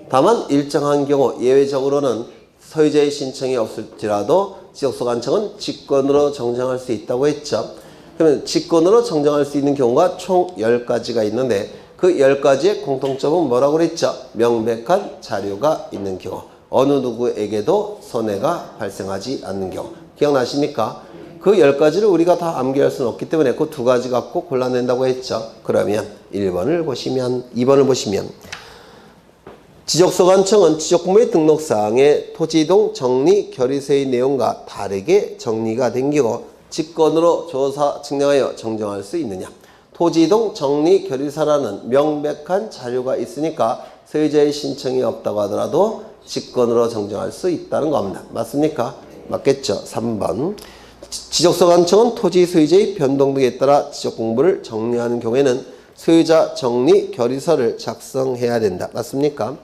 [SPEAKER 1] 다만 일정한 경우 예외적으로는 소유자의 신청이 없을지라도 지적소관청은 직권으로 정정할 수 있다고 했죠. 그러면 직권으로 정정할 수 있는 경우가 총 10가지가 있는데 그 10가지의 공통점은 뭐라고 그랬죠? 명백한 자료가 있는 경우. 어느 누구에게도 손해가 발생하지 않는 경우. 기억나십니까? 그 10가지를 우리가 다 암기할 수는 없기 때문에 그 2가지 갖고 골라낸다고 했죠. 그러면 1번을 보시면, 2번을 보시면 지적소관청은 지적공부의 등록사항에 토지이동 정리 결의서의 내용과 다르게 정리가 된 경우 직권으로 조사 측량하여 정정할 수 있느냐. 토지이동 정리 결의서라는 명백한 자료가 있으니까 소유자의 신청이 없다고 하더라도 직권으로 정정할 수 있다는 겁니다. 맞습니까? 맞겠죠? 3번. 지적소관청은 토지 소유자의 변동 등에 따라 지적공부를 정리하는 경우에는 소유자 정리 결의서를 작성해야 된다. 맞습니까?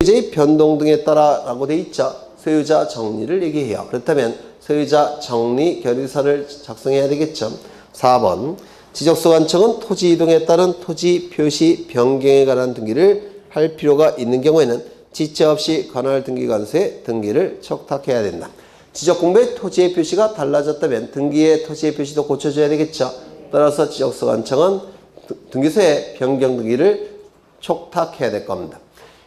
[SPEAKER 1] 소유자의 변동 등에 따라 라고 돼 있죠. 소유자 정리를 얘기해요. 그렇다면 소유자 정리 결의서를 작성해야 되겠죠. 4번. 지적소관청은 토지 이동에 따른 토지 표시 변경에 관한 등기를 할 필요가 있는 경우에는 지체 없이 관할 등기관서에 등기를 촉탁해야 된다. 지적공부의 토지의 표시가 달라졌다면 등기의 토지의 표시도 고쳐줘야 되겠죠. 따라서 지적소관청은 등기소에 변경 등기를 촉탁해야 될 겁니다.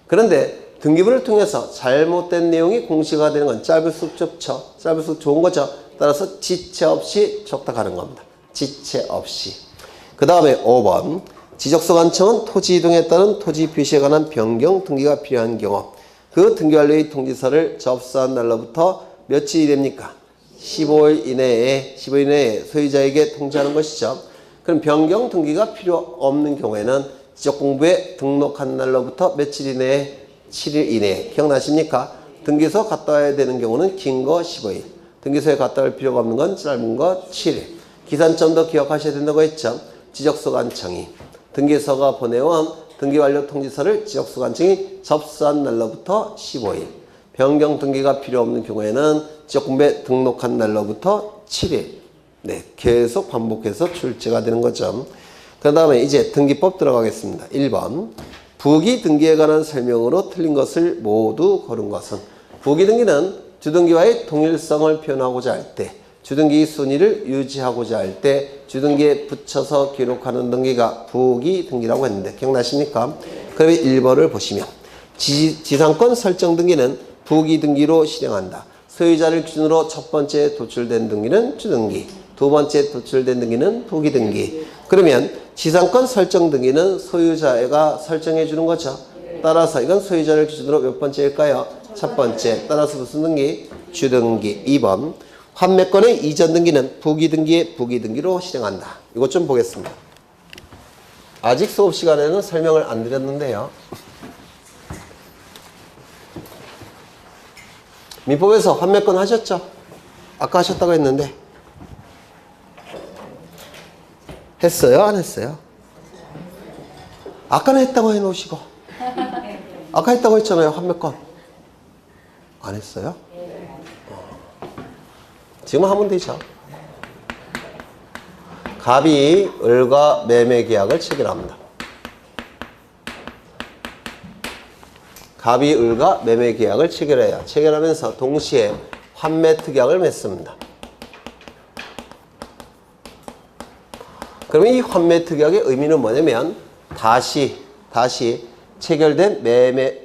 [SPEAKER 1] 그런데 등기부를 통해서 잘못된 내용이 공시가 되는 건 짧을수록 좋죠. 짧을수록 좋은 거죠. 따라서 지체 없이 촉탁하는 겁니다. 지체 없이. 그 다음에 5번. 지적소관청은 토지 이동에 따른 토지 표시에 관한 변경 등기가 필요한 경우 그 등기완료의 통지서를 접수한 날로부터 며칠이 됩니까? 15일 이내에 소유자에게 통지하는 것이죠. 그럼 변경 등기가 필요 없는 경우에는 지적공부에 등록한 날로부터 며칠 이내에 7일 이내에. 기억나십니까? 등기소 갔다 와야 되는 경우는 긴 거 15일. 등기소에 갔다 올 필요가 없는 건 짧은 거 7일. 기산점도 기억하셔야 된다고 했죠. 지적소관청이 등기소가 보내온 등기완료 통지서를 지적소관청이 접수한 날로부터 15일. 변경 등기가 필요 없는 경우에는 지적공부에 등록한 날로부터 7일. 네, 계속 반복해서 출제가 되는 거죠. 그 다음에 이제 등기법 들어가겠습니다. 1번. 부기 등기에 관한 설명으로 틀린 것을 모두 고른 것은 부기 등기는 주등기와의 동일성을 표현하고자 할 때 주등기 순위를 유지하고자 할 때 주등기에 붙여서 기록하는 등기가 부기 등기라고 했는데 기억나십니까? 그러면 1번을 보시면 지상권 설정 등기는 부기 등기로 실행한다. 소유자를 기준으로 첫 번째 도출된 등기는 주등기, 두 번째 도출된 등기는 부기 등기. 그러면 지상권 설정 등기는 소유자가 설정해 주는 거죠. 따라서 이건 소유자를 기준으로 몇 번째일까요? 첫 번째. 따라서 무슨 등기? 주등기. 2번. 환매권의 이전 등기는 부기 등기의 부기 등기로 실행한다. 이것 좀 보겠습니다. 아직 수업 시간에는 설명을 안 드렸는데요. 민법에서 환매권 하셨죠? 아까 하셨다고 했는데 했어요? 안 했어요? 아까는 했다고 해놓으시고 아까 했다고 했잖아요. 환매권 안 했어요? 지금 하면 되죠. 갑이 을과 매매 계약을 체결합니다. 갑이 을과 매매 계약을 체결해요. 체결하면서 동시에 환매 특약을 맺습니다. 그러면 이 환매 특약의 의미는 뭐냐면 다시 체결된 매매라는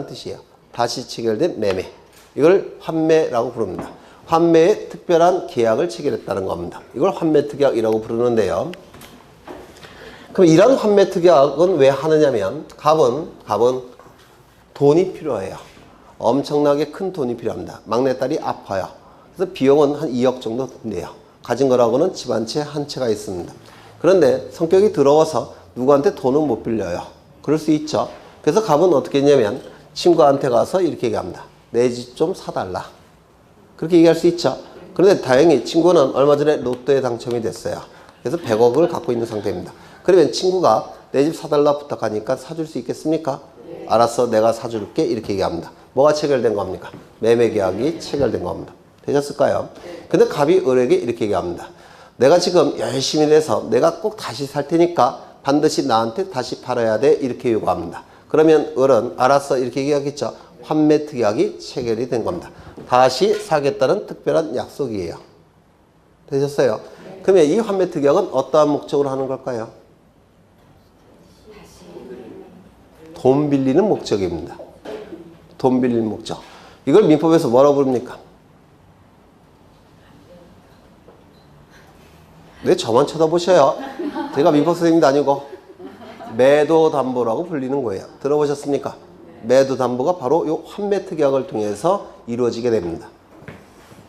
[SPEAKER 1] 뜻이에요. 다시 체결된 매매. 이걸 환매라고 부릅니다. 환매의 특별한 계약을 체결했다는 겁니다. 이걸 환매 특약이라고 부르는데요. 그럼 이런 환매 특약은 왜 하느냐면 갑은 돈이 필요해요. 엄청나게 큰 돈이 필요합니다. 막내딸이 아파요. 그래서 비용은 한 2억 정도 든대요. 가진 거라고는 집 한 채 한 채가 있습니다. 그런데 성격이 더러워서 누구한테 돈은 못 빌려요. 그럴 수 있죠. 그래서 갑은 어떻게 했냐면 친구한테 가서 이렇게 얘기합니다. 내 집 좀 사달라. 그렇게 얘기할 수 있죠. 그런데 다행히 친구는 얼마 전에 로또에 당첨이 됐어요. 그래서 100억을 갖고 있는 상태입니다. 그러면 친구가 내 집 사달라 부탁하니까 사줄 수 있겠습니까? 알았어, 내가 사줄게. 이렇게 얘기합니다. 뭐가 체결된 겁니까? 매매계약이 체결된 겁니다. 되셨을까요? 근데 갑이 을에게 이렇게 얘기합니다. 내가 지금 열심히 내서 내가 꼭 다시 살 테니까 반드시 나한테 다시 팔아야 돼. 이렇게 요구합니다. 그러면 을은 알았어. 이렇게 얘기하겠죠. 환매 특약이 체결이 된 겁니다. 다시 사겠다는 특별한 약속이에요. 되셨어요? 그러면 이 환매 특약은 어떠한 목적으로 하는 걸까요? 돈 빌리는 목적입니다. 돈 빌리는 목적. 이걸 민법에서 뭐라고 부릅니까? 왜 저만 쳐다보셔요? 제가 민법 선생님도 아니고 매도담보라고 불리는 거예요. 들어보셨습니까? 매도담보가 바로 이 환매특약을 통해서 이루어지게 됩니다.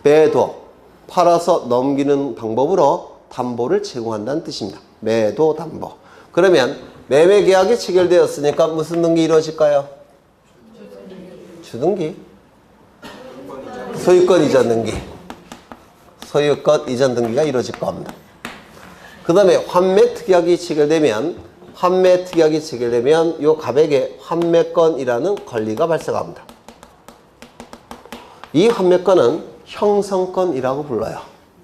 [SPEAKER 1] 매도, 팔아서 넘기는 방법으로 담보를 제공한다는 뜻입니다. 매도담보. 그러면 매매계약이 체결되었으니까 무슨 등기 이루어질까요? 주등기. 소유권 이전 등기. 소유권 이전 등기가 이루어질 겁니다. 그 다음에 환매특약이 체결되면 이 갑에게 환매권이라는 권리가 발생합니다. 이 환매권은 형성권이라고 불러요.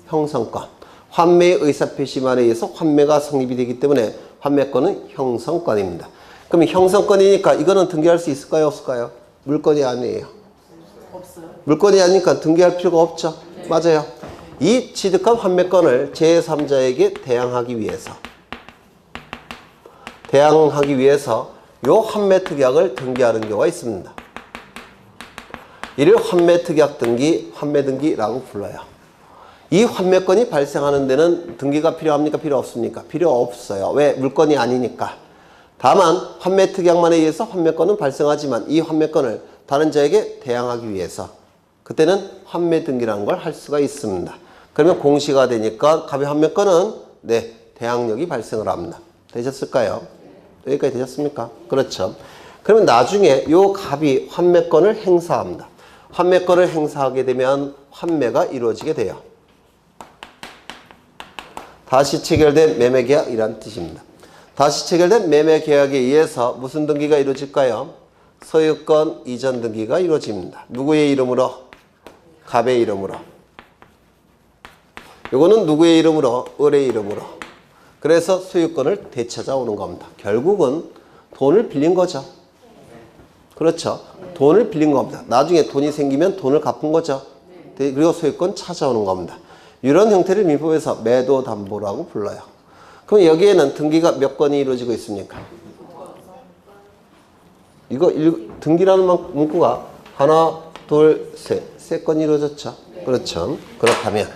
[SPEAKER 1] 형성권. 환매의 의사표시만에 의해서 환매가 성립이 되기 때문에 환매권은 형성권입니다. 그럼 형성권이니까 이거는 등기할 수 있을까요? 없을까요? 물건이 아니에요.
[SPEAKER 2] 없어요.
[SPEAKER 1] 물건이 아니니까 등기할 필요가 없죠. 네. 맞아요. 이 취득한 환매권을 제3자에게 대항하기 위해서 이 환매특약을 등기하는 경우가 있습니다. 이를 환매특약 등기, 환매등기라고 불러요. 이 환매권이 발생하는 데는 등기가 필요합니까? 필요 없습니까? 필요 없어요. 왜? 물건이 아니니까. 다만 환매특약만에 의해서 환매권은 발생하지만 이 환매권을 다른 자에게 대항하기 위해서 그때는 환매등기라는 걸 할 수가 있습니다. 그러면 공시가 되니까 갑의 환매권은 대항력이 발생을 합니다. 되셨을까요? 여기까지 되셨습니까? 그렇죠. 그러면 나중에 요 갑이 환매권을 행사합니다. 환매권을 행사하게 되면 환매가 이루어지게 돼요. 다시 체결된 매매계약이란 뜻입니다. 다시 체결된 매매계약에 의해서 무슨 등기가 이루어질까요? 소유권 이전 등기가 이루어집니다. 누구의 이름으로? 갑의 이름으로. 요거는 누구의 이름으로? 을의 이름으로. 그래서 소유권을 되찾아오는 겁니다. 결국은 돈을 빌린 거죠. 그렇죠. 돈을 빌린 겁니다. 나중에 돈이 생기면 돈을 갚은 거죠. 그리고 소유권 찾아오는 겁니다. 이런 형태를 민법에서 매도담보라고 불러요. 그럼 여기에는 등기가 몇 건이 이루어지고 있습니까? 이거 등기라는 문구가 하나, 둘, 세 건이 이루어졌죠. 그렇죠. 그렇다면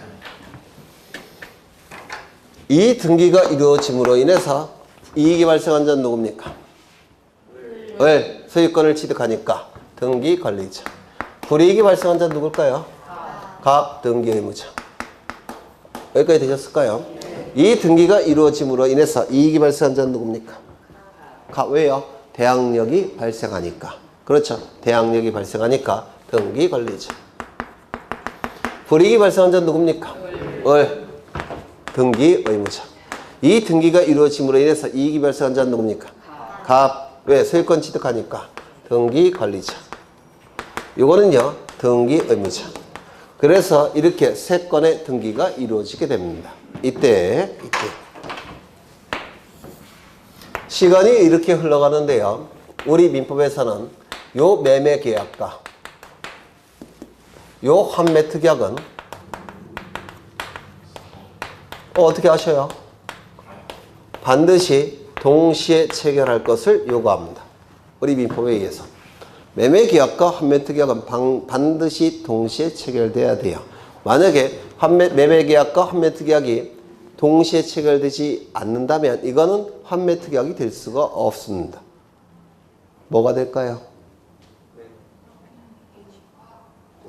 [SPEAKER 1] 이 등기가 이루어짐으로 인해서 이익이 발생한 자는 누굽니까? 을, 소유권을 취득하니까 등기 권리자. 불이익이 발생한 자는 누굴까요? 갑, 등기 의무자. 여기까지 되셨을까요? 이 등기가 이루어짐으로 인해서 이익이 발생한 자는 누굽니까? 갑, 왜요? 대항력이 발생하니까. 그렇죠. 대항력이 발생하니까 등기 권리자. 불이익이 발생한 자는 누굽니까? 을, 등기 의무자. 이 등기가 이루어짐으로 인해서 이익이 발생한 자는 누굽니까? 갑. 왜? 소유권 취득하니까 등기 관리자. 이거는요 등기 의무자. 그래서 이렇게 세 건의 등기가 이루어지게 됩니다. 이때 시간이 이렇게 흘러가는데요, 우리 민법에서는 요 매매계약과 요 환매특약은 어떻게 하셔요? 반드시 동시에 체결할 것을 요구합니다. 우리 민법에 의해서. 매매계약과 환매특약은 반드시 동시에 체결돼야 돼요. 만약에 매매계약과 환매특약이 동시에 체결되지 않는다면 이거는 환매특약이 될 수가 없습니다. 뭐가 될까요?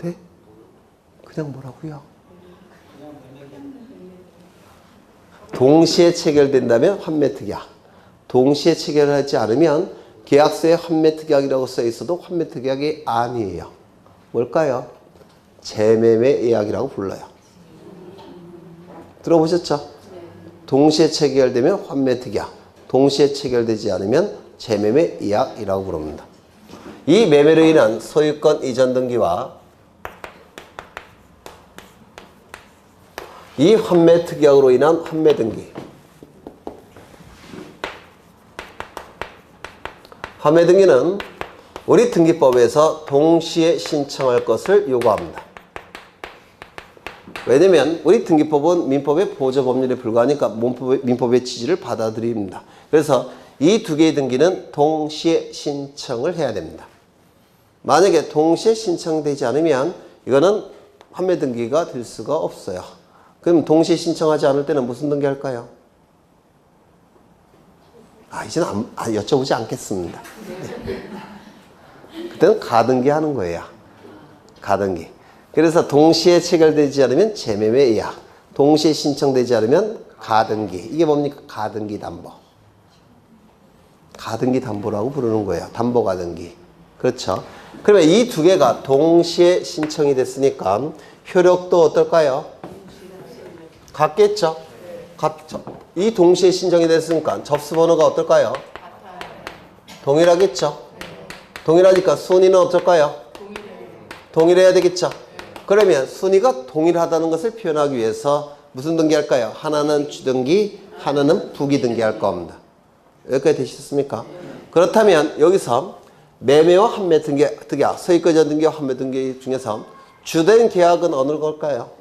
[SPEAKER 1] 네? 그냥 뭐라고요? 동시에 체결된다면 환매특약. 동시에 체결하지 않으면 계약서에 환매특약이라고 써 있어도 환매특약이 아니에요. 뭘까요? 재매매 예약이라고 불러요. 들어보셨죠? 동시에 체결되면 환매특약, 동시에 체결되지 않으면 재매매 예약이라고 부릅니다. 이 매매로 인한 소유권 이전 등기와 이 환매특약으로 인한 환매등기. 환매등기는 우리 등기법에서 동시에 신청할 것을 요구합니다. 왜냐면 우리 등기법은 민법의 보조 법률에 불과하니까 민법의 취지를 받아들입니다. 그래서 이 두 개의 등기는 동시에 신청을 해야 됩니다. 만약에 동시에 신청되지 않으면 이거는 판매 등기가 될 수가 없어요. 그럼 동시에 신청하지 않을 때는 무슨 등기 할까요? 이제는 여쭤보지 않겠습니다. 네. 그때는 가등기 하는 거예요. 가등기. 그래서 동시에 체결되지 않으면 재매매 이하, 동시에 신청되지 않으면 가등기. 이게 뭡니까? 가등기 담보. 가등기 담보라고 부르는 거예요. 담보 가등기. 그렇죠? 그러면 이 두 개가 동시에 신청이 됐으니까 효력도 어떨까요? 같겠죠? 같죠. 이 동시에 신청이 됐으니까 접수번호가 어떨까요? 동일하겠죠? 동일하니까 순위는 어떨까요? 동일해야 되겠죠? 그러면 순위가 동일하다는 것을 표현하기 위해서 무슨 등기 할까요? 하나는 주등기, 하나는 부기등기 할 겁니다. 여기까지 되셨습니까? 그렇다면 여기서 매매와 판매 등기, 서입거래 등기와 판매 등기 중에서 주된 계약은 어느 걸까요?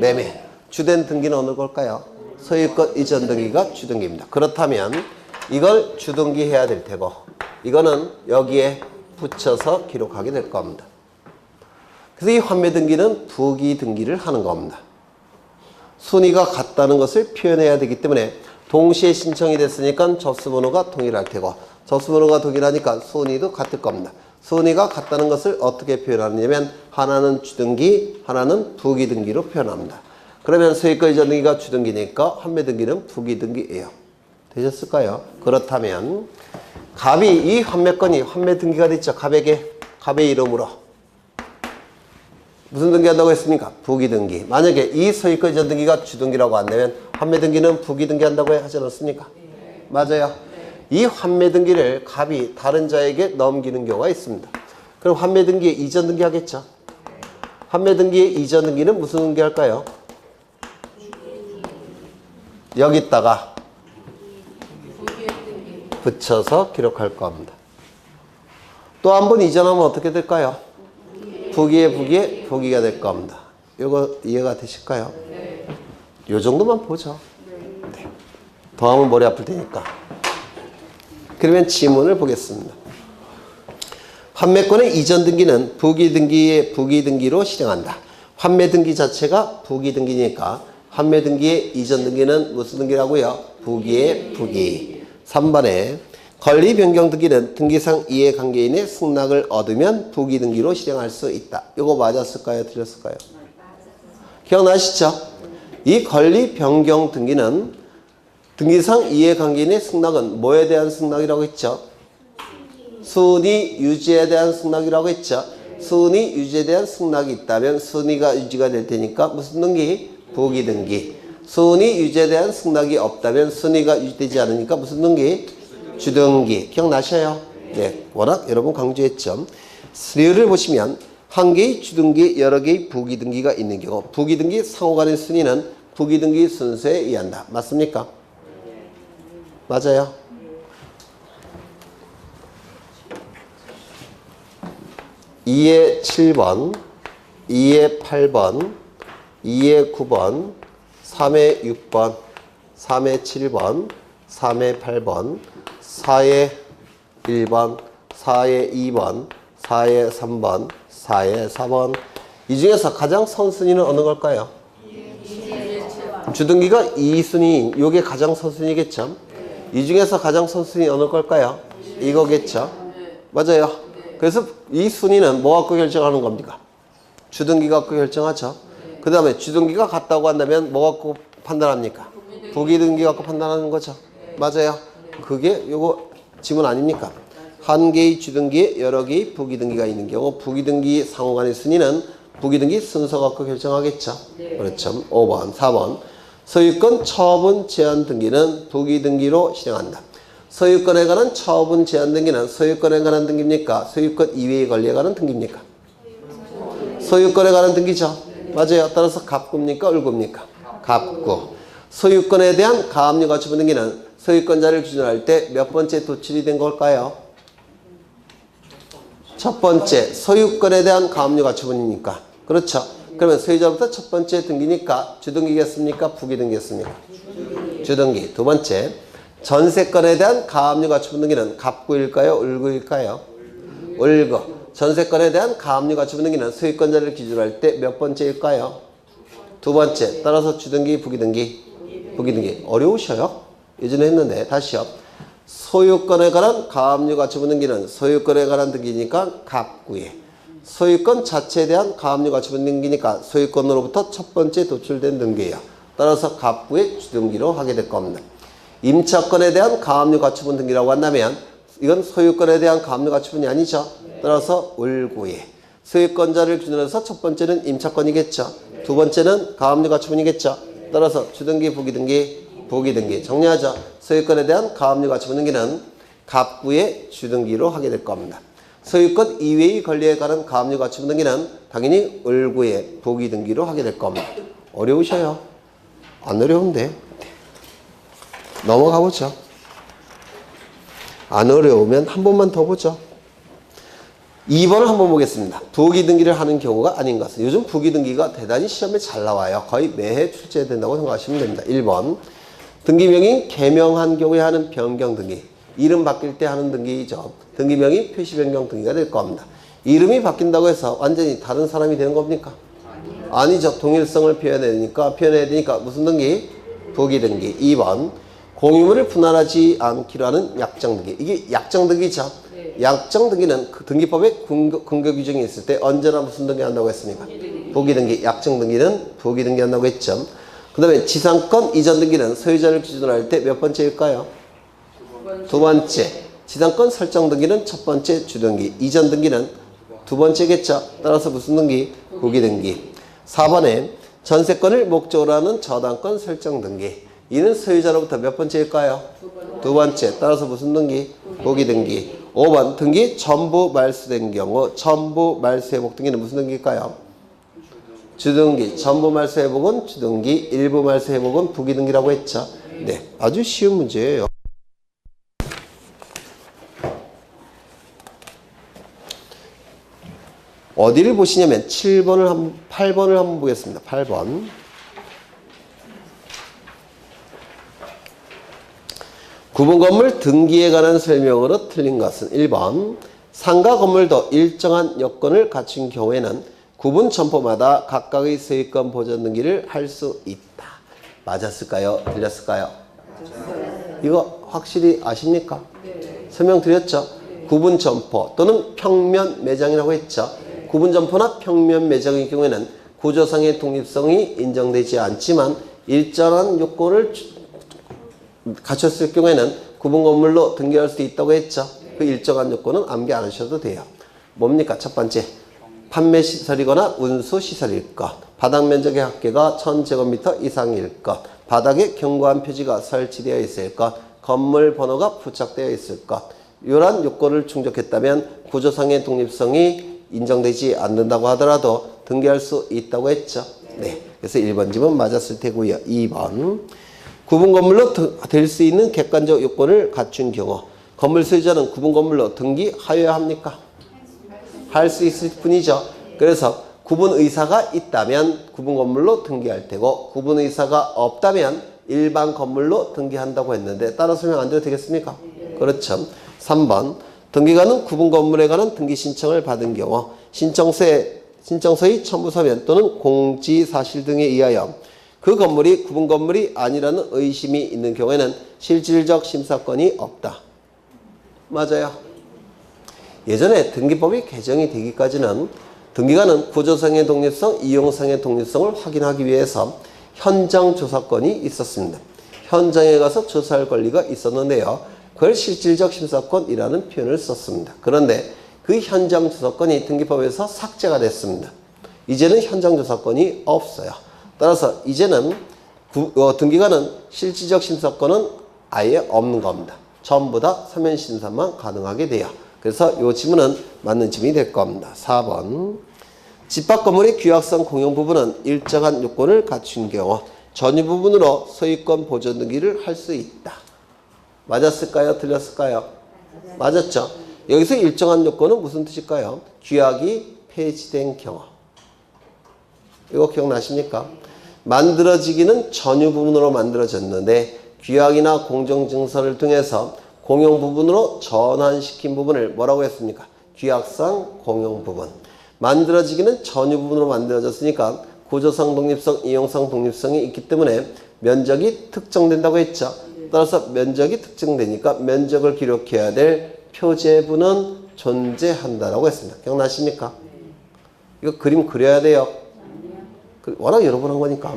[SPEAKER 1] 매매. 주된 등기는 어느 걸까요? 소유권 이전 등기가 주등기입니다. 그렇다면 이걸 주등기 해야 될 테고 이거는 여기에 붙여서 기록하게 될 겁니다. 그래서 이 환매 등기는 부기 등기를 하는 겁니다. 순위가 같다는 것을 표현해야 되기 때문에 동시에 신청이 됐으니까 접수번호가 동일할 테고 접수번호가 동일하니까 순위도 같을 겁니다. 순위가 같다는 것을 어떻게 표현하느냐면 하나는 주등기, 하나는 부기 등기로 표현합니다. 그러면 소유권 이전 등기가 주등기니까 환매 등기는 부기 등기예요. 되셨을까요? 그렇다면 갑이 이 환매건이 환매 등기가 됐죠. 갑의 이름으로 무슨 등기 한다고 했습니까? 부기 등기. 만약에 이 소유권 이전 등기가 주등기라고 한다면 환매 등기는 부기 등기 한다고 하지 않았습니까? 네. 맞아요. 네. 이 환매 등기를 갑이 다른 자에게 넘기는 경우가 있습니다. 그럼 환매 등기에 이전 등기 하겠죠? 네. 환매 등기의 이전 등기는 무슨 등기 할까요? 여기다가 붙여서 기록할 겁니다. 또 한 번 이전하면 어떻게 될까요? 부기의 부기가 될 겁니다. 이거 이해가 되실까요? 네. 요 정도만 보죠. 네. 더 하면 머리 아플 테니까. 그러면 지문을 보겠습니다. 환매권의 이전 등기는 부기 등기로 실행한다. 환매 등기 자체가 부기 등기니까 환매 등기의 이전 등기는 무슨 등기라고요? 부기의 부기. 3번에 권리 변경 등기는 등기상 이해관계인의 승낙을 얻으면 부기 등기로 실행할 수 있다. 이거 맞았을까요? 틀렸을까요? 기억나시죠? 이 권리 변경 등기는 등기상 이해관계인의 승낙은 뭐에 대한 승낙이라고 했죠? 순위 유지에 대한 승낙이라고 했죠? 순위 유지에 대한 승낙이 있다면 순위가 유지가 될 테니까 무슨 등기? 부기 등기. 순위 유지에 대한 승낙이 없다면 순위가 유지되지 않으니까 무슨 등기? 주등기. 기억나셔요? 네. 워낙 여러분 강조했죠. 스리를 보시면 한 개의 주등기, 여러 개의 부기등기가 있는 경우 부기등기 상호간의 순위는 부기등기 순서에 의한다. 맞습니까? 맞아요. 2에 7번, 2에 8번, 2에 9번, 3에 6번, 3에 7번, 3에 8번, 4에 1번, 4에 2번, 4에 3번, 4에 4번. 이 중에서 가장 선순위는 어느 걸까요? 주등기가 2순위, 이게 가장 선순위겠죠? 이 중에서 가장 선순위 어느 걸까요? 이거겠죠? 맞아요. 그래서 이 순위는 뭐 갖고 결정하는 겁니까? 주등기 갖고 결정하죠? 그 다음에 주등기가 같다고 한다면 뭐 갖고 판단합니까? 부기등기 갖고 판단하는 거죠? 맞아요. 그게 요거 지문 아닙니까? 한 개의 주등기에 여러 개의 부기등기가 있는 경우 부기등기 상호간의 순위는 부기등기 순서 갖고 결정하겠죠? 그렇죠. 5번, 4번. 소유권 처분 제한 등기는 부기등기로 실행한다. 소유권에 관한 처분 제한 등기는 소유권에 관한 등기입니까? 소유권 이외의 권리에 관한 등기입니까? 소유권에 관한 등기죠? 맞아요. 따라서 갑구입니까? 을구입니까? 갑구. 소유권에 대한 가압류 가처분 등기는 소유권자를 기준으로 할 때 몇 번째 도출이 된 걸까요? 첫 번째. 소유권에 대한 가압류 가처분이니까. 그렇죠. 그러면 소유자로부터 첫 번째 등기니까 주등기겠습니까? 부기등기겠습니까? 주등기. 두 번째, 전세건에 대한 가압류 가처분 등기는 갑구일까요? 을구일까요? 을구. 전세건에 대한 가압류 가처분 등기는 소유권자를 기준으로 할 때 몇 번째일까요? 두 번째. 따라서 주등기, 부기등기. 부기등기. 어려우셔요? 예전에 했는데 다시요. 소유권에 관한 가압류 가처분 등기는 소유권에 관한 등기니까 갑구에, 소유권 자체에 대한 가압류 가처분 등기니까 소유권으로부터 첫 번째 도출된 등기예요. 따라서 갑구의 주등기로 하게 될 겁니다. 임차권에 대한 가압류 가처분 등기라고 한다면 이건 소유권에 대한 가압류 가처분이 아니죠. 따라서 을구에, 소유권자를 기준으로 해서 첫 번째는 임차권이겠죠. 두 번째는 가압류 가처분이겠죠. 따라서 주등기, 부기등기, 부기등기. 정리하죠. 소유권에 대한 가압류 가처분 등기는 갑구의 주등기로 하게 될 겁니다. 소유권 이외의 권리에 관한 가압류 가처분 등기는 당연히 을구의 부기등기로 하게 될 겁니다. 어려우셔요? 안 어려운데. 넘어가 보죠. 안 어려우면 한 번만 더 보죠. 2번을 한번 보겠습니다. 부기등기를 하는 경우가 아닌 것은. 요즘 부기등기가 대단히 시험에 잘 나와요. 거의 매해 출제된다고 생각하시면 됩니다. 1번. 등기명이 개명한 경우에 하는 변경등기. 이름 바뀔 때 하는 등기이죠. 등기명이 표시변경 등기가 될 겁니다. 이름이 바뀐다고 해서 완전히 다른 사람이 되는 겁니까? 아니죠. 동일성을 표현해야 되니까 무슨 등기? 부기등기. 2번. 공유물을 분할하지 않기로 하는 약정등기. 이게 약정등기죠. 약정등기는 그 등기법에 근거 규정이 있을 때 언제나 무슨 등기 한다고 했습니까? 부기등기. 약정등기는 부기등기 한다고 했죠. 그 다음에 지상권 이전 등기는 소유자를 기준으로 할 때 몇 번째일까요? 두 번째. 지상권 설정 등기는 첫 번째 주등기. 이전 등기는 두 번째겠죠. 따라서 무슨 등기? 부기등기. 4번에 전세권을 목적으로 하는 저당권 설정 등기. 이는 소유자로부터 몇 번째일까요? 두 번째. 따라서 무슨 등기? 부기등기. 5번 등기 전부 말소된 경우 전부 말소회복 등기는 무슨 등기일까요? 주등기. 전부 말소회복은 주등기, 일부 말소회복은 부기등기라고 했죠. 네, 아주 쉬운 문제예요. 어디를 보시냐면 8번을 한번 보겠습니다. 8번. 구분 건물 등기에 관한 설명으로 틀린 것은 1번. 상가 건물도 일정한 여건을 갖춘 경우에는 구분 점포마다 각각의 소유권 보전 등기를 할 수 있다. 맞았을까요? 틀렸을까요? 이거 확실히 아십니까? 설명드렸죠? 구분 점포 또는 평면 매장이라고 했죠. 구분 점포나 평면 매장의 경우에는 구조상의 독립성이 인정되지 않지만 일정한 요건을 갖췄을 경우에는 구분 건물로 등기할 수 있다고 했죠. 그 일정한 요건은 암기 안 하셔도 돼요. 뭡니까? 첫 번째, 판매 시설이거나 운수 시설일 것, 바닥 면적의 합계가 1000제곱미터 이상일 것, 바닥에 견고한 표지가 설치되어 있을 것, 건물 번호가 부착되어 있을 것. 이러한 요건을 충족했다면 구조상의 독립성이 인정되지 않는다고 하더라도 등기할 수 있다고 했죠. 네. 그래서 1번 집은 맞았을 테고요. 2번. 구분 건물로 될 수 있는 객관적 요건을 갖춘 경우 건물 소유자는 구분 건물로 등기하여야 합니까? 할 수 있을 뿐이죠. 그래서 구분 의사가 있다면 구분 건물로 등기할 테고 구분 의사가 없다면 일반 건물로 등기한다고 했는데 따라 설명 안 드려도 되겠습니까? 그렇죠. 3번. 등기관은 구분 건물에 관한 등기 신청을 받은 경우 신청서의 첨부 서면 또는 공지 사실 등에 의하여 그 건물이 구분 건물이 아니라는 의심이 있는 경우에는 실질적 심사권이 없다. 맞아요. 예전에 등기법이 개정이 되기까지는 등기관은 구조상의 독립성, 이용상의 독립성을 확인하기 위해서 현장 조사권이 있었습니다. 현장에 가서 조사할 권리가 있었는데요. 그걸 실질적 심사권이라는 표현을 썼습니다. 그런데 그 현장 조사권이 등기법에서 삭제가 됐습니다. 이제는 현장 조사권이 없어요. 따라서 이제는 등기관은 실질적 심사권은 아예 없는 겁니다. 전부 다 서면 심사만 가능하게 돼요. 그래서 이 지문은 맞는 지문이 될 겁니다. 4번. 집합 건물의 규약성 공용 부분은 일정한 요건을 갖춘 경우 전유 부분으로 소유권 보존 등기를 할 수 있다. 맞았을까요? 틀렸을까요? 맞았죠? 여기서 일정한 요건은 무슨 뜻일까요? 규약이 폐지된 경우. 이거 기억나십니까? 만들어지기는 전유 부분으로 만들어졌는데 규약이나 공정증서를 통해서 공용 부분으로 전환시킨 부분을 뭐라고 했습니까? 규약상 공용 부분. 만들어지기는 전유 부분으로 만들어졌으니까 구조상 독립성, 이용상 독립성이 있기 때문에 면적이 특정된다고 했죠. 따라서 면적이 특정되니까 면적을 기록해야 될 표제부는 존재한다라고 했습니다. 기억나십니까? 이거 그림 그려야 돼요. 워낙 여러 번 한 거니까.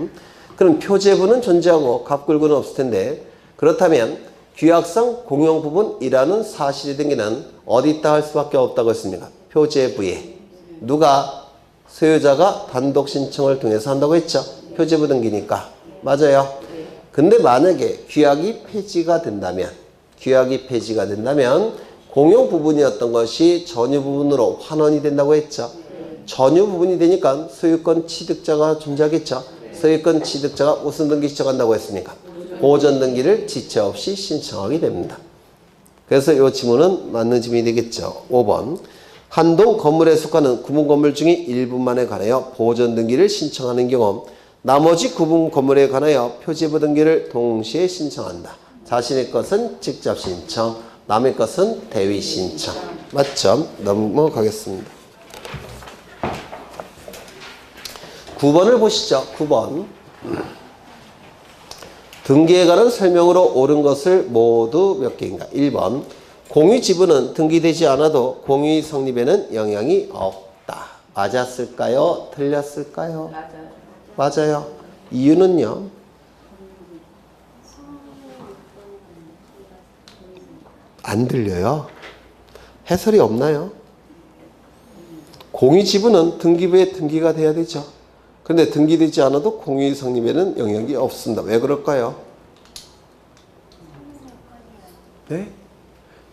[SPEAKER 1] 그럼 표제부는 존재하고 갑글구는 없을 텐데, 그렇다면 규약상 공용 부분이라는 사실이 등기는 어디 있다 할 수밖에 없다고 했습니다. 표제부에. 누가? 소유자가 단독 신청을 통해서 한다고 했죠. 표제부 등기니까. 맞아요. 근데 만약에 규약이 폐지가 된다면 공용 부분이었던 것이 전유 부분으로 환원이 된다고 했죠. 전유 부분이 되니까 소유권 취득자가 존재하겠죠. 소유권 취득자가 무슨 등기 신청한다고 했습니까? 보전 등기를 지체 없이 신청하게 됩니다. 그래서 이 지문은 맞는 지문이 되겠죠. 5번. 한동 건물에 속하는 구분 건물 중에 일부만에 관하여 보전 등기를 신청하는 경우 나머지 구분 건물에 관하여 표제부 등기를 동시에 신청한다. 자신의 것은 직접 신청, 남의 것은 대위 신청. 맞죠? 넘어가겠습니다. 9번을 보시죠. 9번. 등기에 관한 설명으로 옳은 것을 모두 몇 개인가? 1번. 공유 지분은 등기되지 않아도 공유 성립에는 영향이 없다. 맞았을까요? 틀렸을까요? 맞아요. 이유는요? 안 들려요. 해설이 없나요? 공유 지분은 등기부에 등기가 돼야 되죠. 그런데 등기되지 않아도 공유 성립에는 영향이 없습니다. 왜 그럴까요? 네?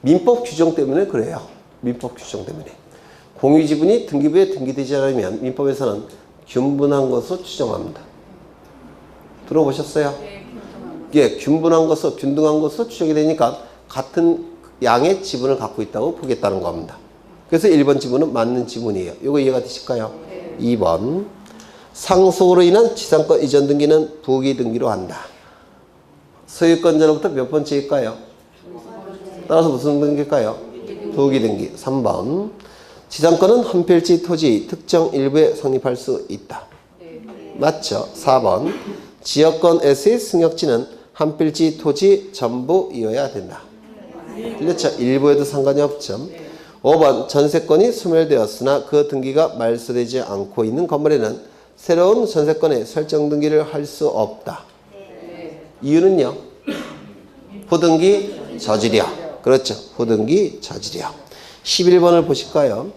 [SPEAKER 1] 민법 규정 때문에 그래요. 민법 규정 때문에. 공유 지분이 등기부에 등기되지 않으면 민법에서는 균분한 것으로 추정합니다. 들어보셨어요? 예, 균분한 것으로, 균등한 것으로 추정이 되니까 같은 양의 지분을 갖고 있다고 보겠다는 겁니다. 그래서 1번 지분은 맞는 지분이에요. 이거 이해가 되실까요? 2번. 상속으로 인한 지상권 이전 등기는 부기 등기로 한다. 소유권자로부터 몇 번째일까요? 따라서 무슨 등기일까요? 부기 등기. 3번. 지상권은 한 필지 토지 특정 일부에 성립할 수 있다. 맞죠? 4번. 지역권에서의 승역지는 한 필지 토지 전부이어야 된다. 틀렸죠? 일부에도 상관이 없죠. 5번. 전세권이 소멸되었으나 그 등기가 말소되지 않고 있는 건물에는 새로운 전세권의 설정 등기를 할 수 없다. 이유는요? 후등기 저지력. 그렇죠. 후등기 저지력. 11번을 보실까요?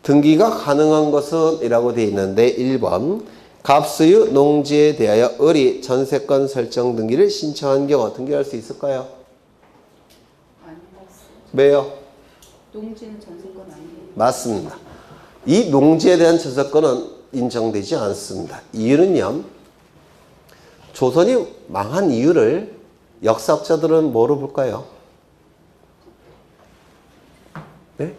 [SPEAKER 1] 등기가 가능한 것은 이라고 되어 있는데 1번. 갑소유 농지에 대하여 을이 전세권 설정 등기를 신청한 경우 등기할 수 있을까요? 왜요?
[SPEAKER 2] 농지는 전세권 아니에요.
[SPEAKER 1] 맞습니다. 이 농지에 대한 전세권은 인정되지 않습니다. 이유는요. 조선이 망한 이유를 역사학자들은 뭐로 볼까요? 네?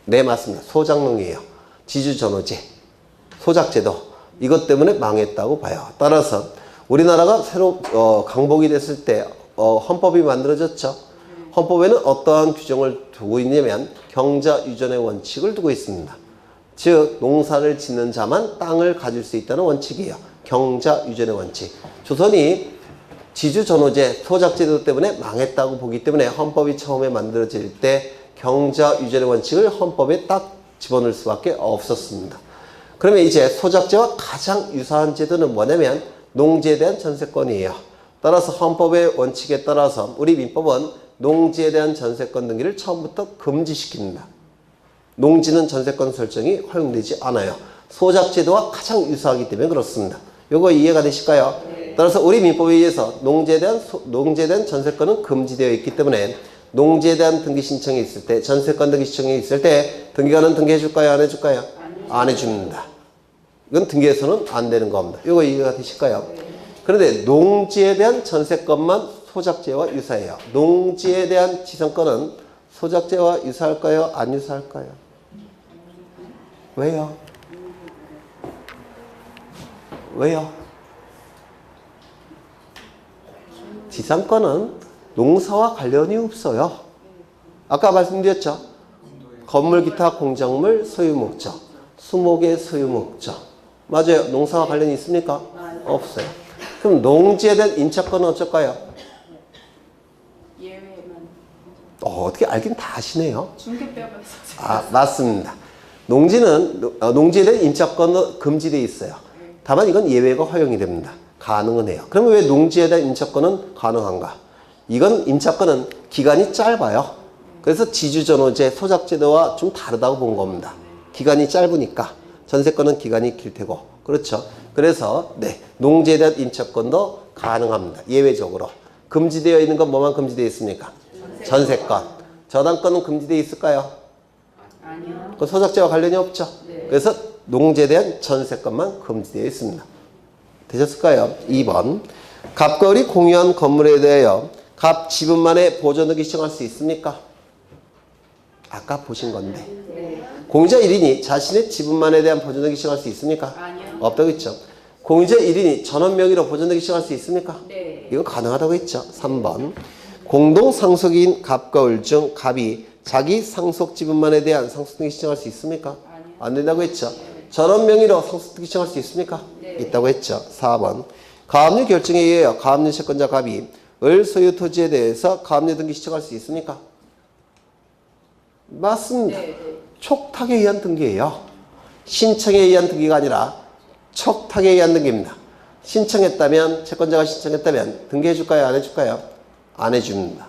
[SPEAKER 1] 네, 맞습니다. 소작농이에요. 지주전호제, 소작제도 이것 때문에 망했다고 봐요. 따라서 우리나라가 새로 강복이 됐을 때 헌법이 만들어졌죠. 헌법에는 어떠한 규정을 두고 있냐면 경자유전의 원칙을 두고 있습니다. 즉 농사를 짓는 자만 땅을 가질 수 있다는 원칙이에요. 경자유전의 원칙. 조선이 지주전호제, 소작제도 때문에 망했다고 보기 때문에 헌법이 처음에 만들어질 때 경자유전의 원칙을 헌법에 딱 집어넣을 수밖에 없었습니다. 그러면 이제 소작제와 가장 유사한 제도는 뭐냐면 농지에 대한 전세권이에요. 따라서 헌법의 원칙에 따라서 우리 민법은 농지에 대한 전세권 등기를 처음부터 금지시킵니다. 농지는 전세권 설정이 허용되지 않아요. 소작제도와 가장 유사하기 때문에 그렇습니다. 요거 이해가 되실까요? 따라서 우리 민법에 의해서 농지에 대한 전세권은 금지되어 있기 때문에 농지에 대한 등기 신청이 있을 때, 전세권 등기 신청이 있을 때 등기관은 등기해 줄까요? 안 해줄까요? 안 해줍니다. 이건 등기해서는 안 되는 겁니다. 요거 이해가 되실까요? 그런데 농지에 대한 전세권만 소작제와 유사해요. 농지에 대한 지상권은 소작제와 유사할까요? 안 유사할까요? 왜요? 왜요? 지상권은 농사와 관련이 없어요. 아까 말씀드렸죠? 건물, 기타, 공작물, 소유 목적, 수목의 소유 목적. 맞아요. 농사와 관련이 있습니까? 없어요. 그럼 농지에 대한 인척권은 어쩔까요?
[SPEAKER 2] 예외만.
[SPEAKER 1] 어떻게 알긴 다 아시네요.
[SPEAKER 2] 중개법에서.
[SPEAKER 1] 아, 맞습니다. 농지에 대한 인척권은 금지되어 있어요. 다만 이건 예외가 허용이 됩니다. 가능은 해요. 그러면 왜 농지에 대한 인척권은 가능한가? 이건 인척권은 기간이 짧아요. 그래서 지주전호제, 소작제도와 좀 다르다고 본 겁니다. 기간이 짧으니까 전세권은 기간이 길 테고 그렇죠. 그래서 네, 농지에 대한 인척권도 가능합니다. 예외적으로. 금지되어 있는 건 뭐만 금지되어 있습니까? 전세권. 저당권은 금지되어 있을까요?
[SPEAKER 2] 아니요.
[SPEAKER 1] 그 소작제와 관련이 없죠.
[SPEAKER 2] 네.
[SPEAKER 1] 그래서 농지에 대한 전세권만 금지되어 있습니다. 되셨을까요? 2번. 갑과을이 공유한 건물에 대하여 갑 지분만의 보존등기 신청할 수 있습니까? 아까 보신 건데.
[SPEAKER 2] 네.
[SPEAKER 1] 공유자 1인이 자신의 지분만에 대한 보존등기 신청할 수 있습니까?
[SPEAKER 2] 아니요.
[SPEAKER 1] 없다고 했죠. 공유자 1인이 전원 명의로 보존등기 신청할 수 있습니까?
[SPEAKER 2] 네.
[SPEAKER 1] 이거 가능하다고 했죠. 3번. 공동 상속인 갑과 을 중 갑이 자기 상속 지분만에 대한 상속등기 신청할 수 있습니까?
[SPEAKER 2] 아니요.
[SPEAKER 1] 안 된다고 했죠. 전원 명의로 상속등기 신청할 수 있습니까?
[SPEAKER 2] 네.
[SPEAKER 1] 있다고 했죠. 4번. 가압류 결정에 의하여 가압류 채권자 갑이 을 소유 토지에 대해서 가압류 등기 신청할 수 있습니까? 맞습니다.
[SPEAKER 2] 네. 네.
[SPEAKER 1] 촉탁에 의한 등기예요. 신청에 의한 등기가 아니라 촉탁에 의한 등기입니다. 신청했다면, 채권자가 신청했다면 등기해 줄까요? 안 해줄까요? 안 해줍니다.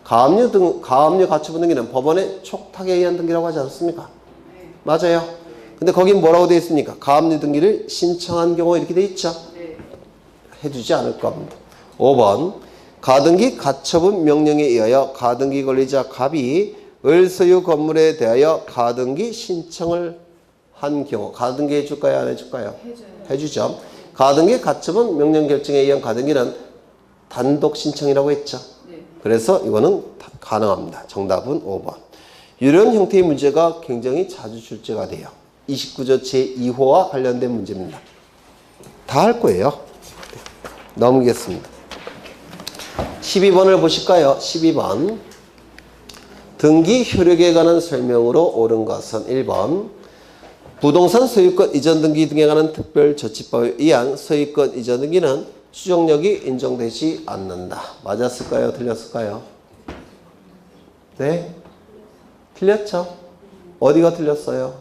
[SPEAKER 1] 가압류 가처분 등기는 법원의 촉탁에 의한 등기라고 하지 않습니까?
[SPEAKER 2] 네.
[SPEAKER 1] 맞아요. 근데 거긴 뭐라고 되어 있습니까? 가압류 등기를 신청한 경우 이렇게 되어 있죠.
[SPEAKER 2] 네.
[SPEAKER 1] 해주지 않을 겁니다. 5번. 가등기 가처분 명령에 의하여 가등기 권리자 갑이 을 소유 건물에 대하여 가등기 신청을 한 경우 가등기 해줄까요? 안 해줄까요?
[SPEAKER 2] 해줘요.
[SPEAKER 1] 해주죠. 가등기 가처분 명령 결정에 의한 가등기는 단독 신청이라고 했죠.
[SPEAKER 2] 네.
[SPEAKER 1] 그래서 이거는 가능합니다. 정답은 5번. 이런 형태의 문제가 굉장히 자주 출제가 돼요. 29조 제2호와 관련된 문제입니다. 다 할 거예요. 넘기겠습니다. 12번을 보실까요? 12번. 등기 효력에 관한 설명으로 옳은 것은 1번. 부동산 소유권 이전 등기 등에 관한 특별조치법에 의한 소유권 이전 등기는 추정력이 인정되지 않는다. 맞았을까요? 틀렸을까요? 네? 틀렸죠? 어디가 틀렸어요?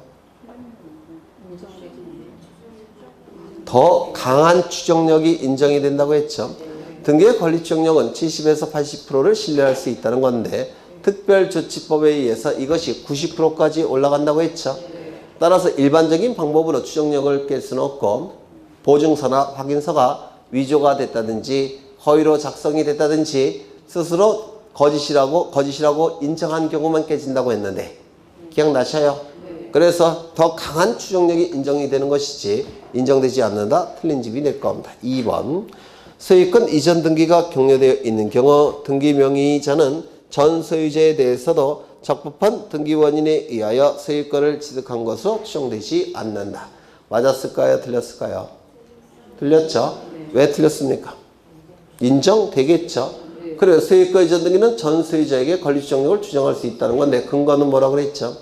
[SPEAKER 1] 더 강한 추정력이 인정이 된다고 했죠. 등기의 권리 추정력은 70에서 80%를 신뢰할 수 있다는 건데 특별조치법에 의해서 이것이 90%까지 올라간다고 했죠. 따라서 일반적인 방법으로 추정력을 깰 수는 없고 보증서나 확인서가 위조가 됐다든지 허위로 작성이 됐다든지 스스로 거짓이라고 인정한 경우만 깨진다고 했는데 기억나셔요? 그래서 더 강한 추정력이 인정이 되는 것이지 인정되지 않는다. 틀린 집이 될 겁니다. 2번. 소유권 이전 등기가 격려되어 있는 경우 등기 명의자는 전 소유자에 대해서도 적법한 등기 원인에 의하여 소유권을 취득한 것으로 추정되지 않는다. 맞았을까요? 틀렸을까요? 틀렸죠? 왜 틀렸습니까? 인정되겠죠? 그래요. 소유권 이전 등기는 전 소유자에게 권리 추정력을 주장할 수 있다는 건데 근거는 뭐라고 그랬죠?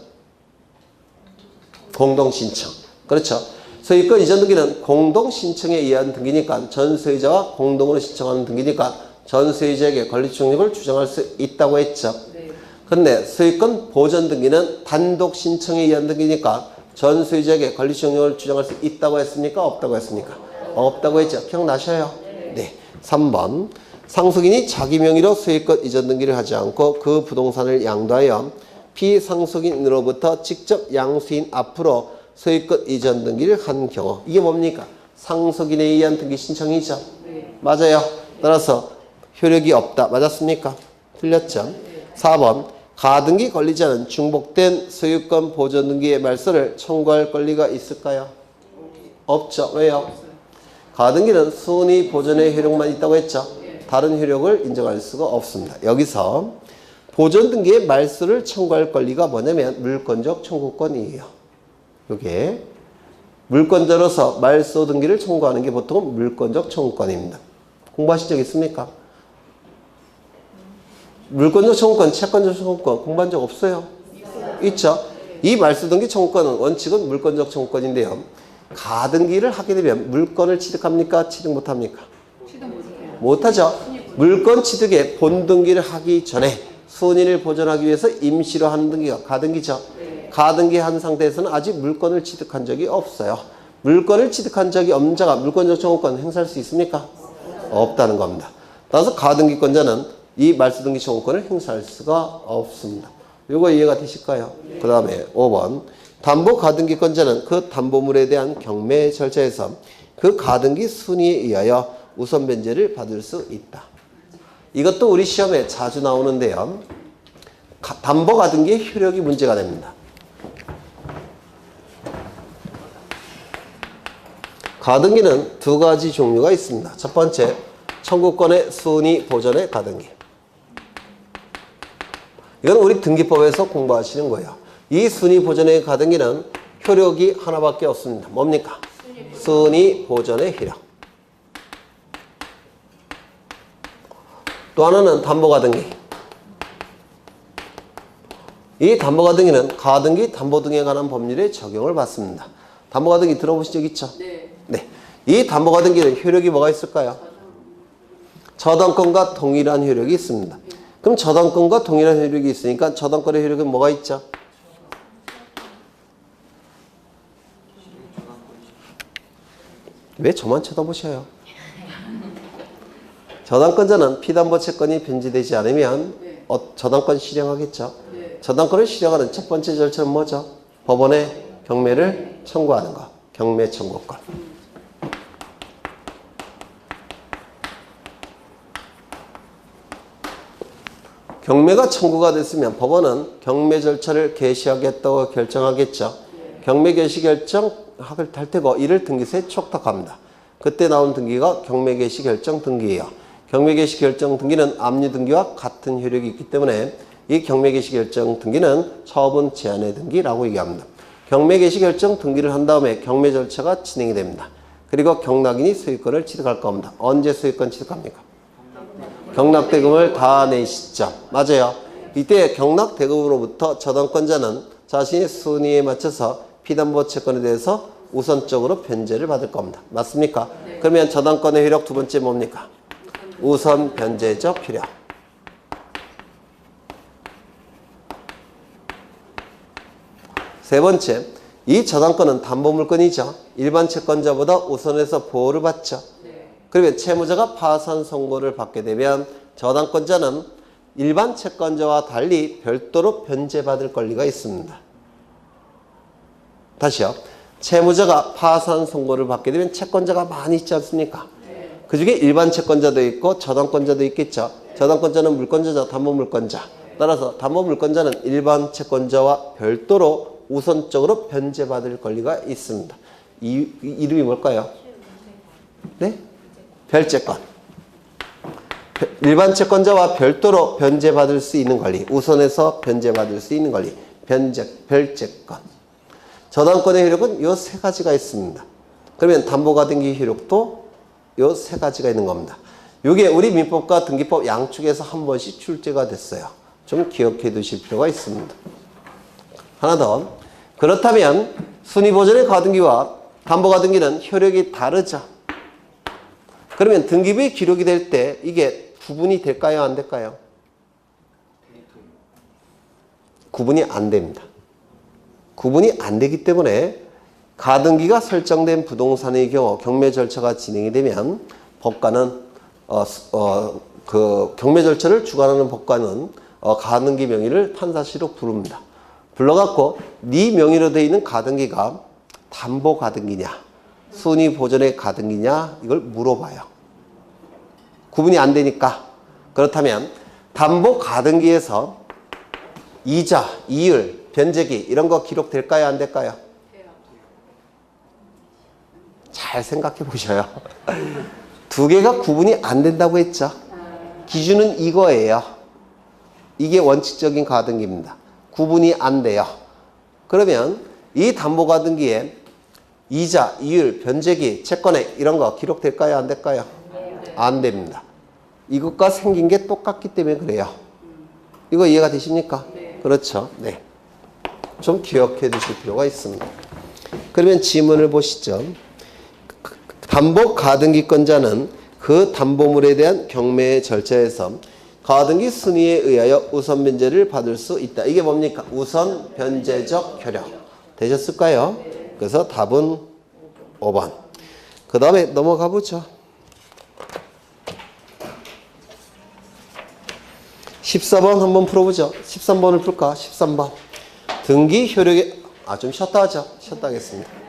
[SPEAKER 1] 공동신청. 그렇죠. 소유권 이전 등기는 공동신청에 의한 등기니까 전 소유자와 공동으로 신청하는 등기니까 전 소유자에게 권리 추정력을 주장할 수 있다고 했죠. 근데 소유권 보전 등기는 단독 신청에 의한 등기니까 전 소유자에게 권리 추정력을 주장할 수 있다고 했습니까? 없다고 했습니까? 없다고 했죠. 기억나셔요? 네. 3번. 상속인이 자기 명의로 소유권 이전 등기를 하지 않고 그 부동산을 양도하여 피상속인으로부터 직접 양수인 앞으로 소유권 이전 등기를 한 경우 이게 뭡니까? 상속인에 의한 등기 신청이죠. 맞아요. 따라서 효력이 없다. 맞았습니까? 틀렸죠. 4번. 가등기 권리자는 중복된 소유권 보존 등기의 말소를 청구할 권리가 있을까요? 없죠. 왜요? 가등기는 순위 보존의 효력만 있다고 했죠. 다른 효력을 인정할 수가 없습니다. 여기서 보존 등기의 말소를 청구할 권리가 뭐냐면 물권적 청구권이에요. 이게 물권자로서 말소 등기를 청구하는 게 보통 물권적 청구권입니다. 공부하신 적 있습니까? 물권적 청구권, 채권적 청구권 공부한 적 없어요? 있죠? 이 말소 등기 청구권은 원칙은 물권적 청구권인데요. 가등기를 하게 되면 물권을 취득합니까? 취득 못합니까?
[SPEAKER 2] 취득 못해요.
[SPEAKER 1] 못하죠. 물권 취득의 본등기를 하기 전에 순위를 보존하기 위해서 임시로 하는 등기가 가등기죠. 가등기 한 상태에서는 아직 물권을 취득한 적이 없어요. 물권을 취득한 적이 없는 자가 물권적 청구권 행사할 수 있습니까? 없다는 겁니다. 따라서 가등기권자는 이 말소등기 청구권을 행사할 수가 없습니다. 이거 이해가 되실까요? 그 다음에 5번 담보 가등기권자는 그 담보물에 대한 경매 절차에서 그 가등기 순위에 의하여 우선 변제를 받을 수 있다. 이것도 우리 시험에 자주 나오는데요. 담보 가등기의 효력이 문제가 됩니다. 가등기는 두 가지 종류가 있습니다. 첫 번째, 청구권의 순위 보전의 가등기. 이건 우리 등기법에서 공부하시는 거예요. 이 순위 보전의 가등기는 효력이 하나밖에 없습니다. 뭡니까? 순위 보전의 효력. 또 하나는 담보 가등기. 이 담보 가등기는 가등기, 담보 등에 관한 법률에 적용을 받습니다. 담보 가등기 들어보신 적 있죠? 네. 이 담보 가등기는 효력이 뭐가 있을까요? 저당권과 동일한 효력이 있습니다. 그럼 저당권과 동일한 효력이 있으니까 저당권의 효력은 뭐가 있죠? 왜 저만 쳐다보셔요? 저당권자는 피담보 채권이 변제되지 않으면 저당권 실행하겠죠. 저당권을 실행하는 첫 번째 절차는 뭐죠? 법원에 경매를 청구하는 것. 경매 청구권. 경매가 청구가 됐으면 법원은 경매 절차를 개시하겠다고 결정하겠죠. 경매 개시 결정을 할 테고 이를 등기소에 촉탁합니다. 그때 나온 등기가 경매 개시 결정 등기예요. 경매 개시 결정 등기는 압류 등기와 같은 효력이 있기 때문에 이 경매 개시 결정 등기는 처분 제한의 등기라고 얘기합니다. 경매 개시 결정 등기를 한 다음에 경매 절차가 진행이 됩니다. 그리고 경락인이 소유권을 취득할 겁니다. 언제 소유권 취득합니까? 경락대금을 다 낸 시점. 맞아요. 이때 경락대금으로부터 저당권자는 자신의 순위에 맞춰서 피담보 채권에 대해서 우선적으로 변제를 받을 겁니다. 맞습니까? 그러면 저당권의 효력 두 번째 뭡니까? 우선 변제적 효력. 세 번째, 이 저당권은 담보물권이죠. 일반 채권자보다 우선해서 보호를 받죠. 그러면 채무자가 파산 선고를 받게 되면 저당권자는 일반 채권자와 달리 별도로 변제받을 권리가 있습니다. 다시요. 채무자가 파산 선고를 받게 되면 채권자가 많이 있지 않습니까? 그 중에 일반 채권자도 있고 저당권자도 있겠죠. 저당권자는 물권자죠. 담보물권자. 따라서 담보물권자는 일반 채권자와 별도로 우선적으로 변제받을 권리가 있습니다. 이 이름이 뭘까요? 네? 별채권. 일반 채권자와 별도로 변제받을 수 있는 권리. 우선해서 변제받을 수 있는 권리. 별채권. 저당권의 효력은 이 세 가지가 있습니다. 그러면 담보가등기 효력도 이 세 가지가 있는 겁니다. 이게 우리 민법과 등기법 양측에서 한 번씩 출제가 됐어요. 좀 기억해 두실 필요가 있습니다. 하나 더. 그렇다면 순위보전의 가등기와 담보가등기는 효력이 다르죠. 그러면 등기부에 기록이 될 때 이게 구분이 될까요? 안 될까요? 구분이 안 됩니다. 구분이 안 되기 때문에 가등기가 설정된 부동산의 경우 경매 절차가 진행이 되면 법관은 그 경매 절차를 주관하는 법관은 가등기 명의를 판사시로 부릅니다. 불러갖고 네 명의로 되어 있는 가등기가 담보 가등기냐 순위 보전의 가등기냐 이걸 물어봐요. 구분이 안 되니까. 그렇다면 담보 가등기에서 이자, 이율, 변제기 이런 거 기록될까요? 안 될까요? 잘 생각해 보셔요. 두 개가 구분이 안 된다고 했죠. 기준은 이거예요. 이게 원칙적인 가등기입니다. 구분이 안 돼요. 그러면 이 담보 가등기에 이자, 이율, 변제기, 채권액 이런 거 기록될까요? 안 될까요? 안 됩니다. 이것과 생긴 게 똑같기 때문에 그래요. 이거 이해가 되십니까? 그렇죠. 네. 좀 기억해 두실 필요가 있습니다. 그러면 지문을 보시죠. 담보 가등기권자는 그 담보물에 대한 경매의 절차에서 가등기 순위에 의하여 우선 변제를 받을 수 있다. 이게 뭡니까? 우선 변제적 효력. 되셨을까요? 그래서 답은 5번. 그 다음에 넘어가 보죠. 14번 한번 풀어보죠. 13번을 풀까? 13번. 등기 효력에, 좀 쉬었다 하죠. 쉬었다 하겠습니다.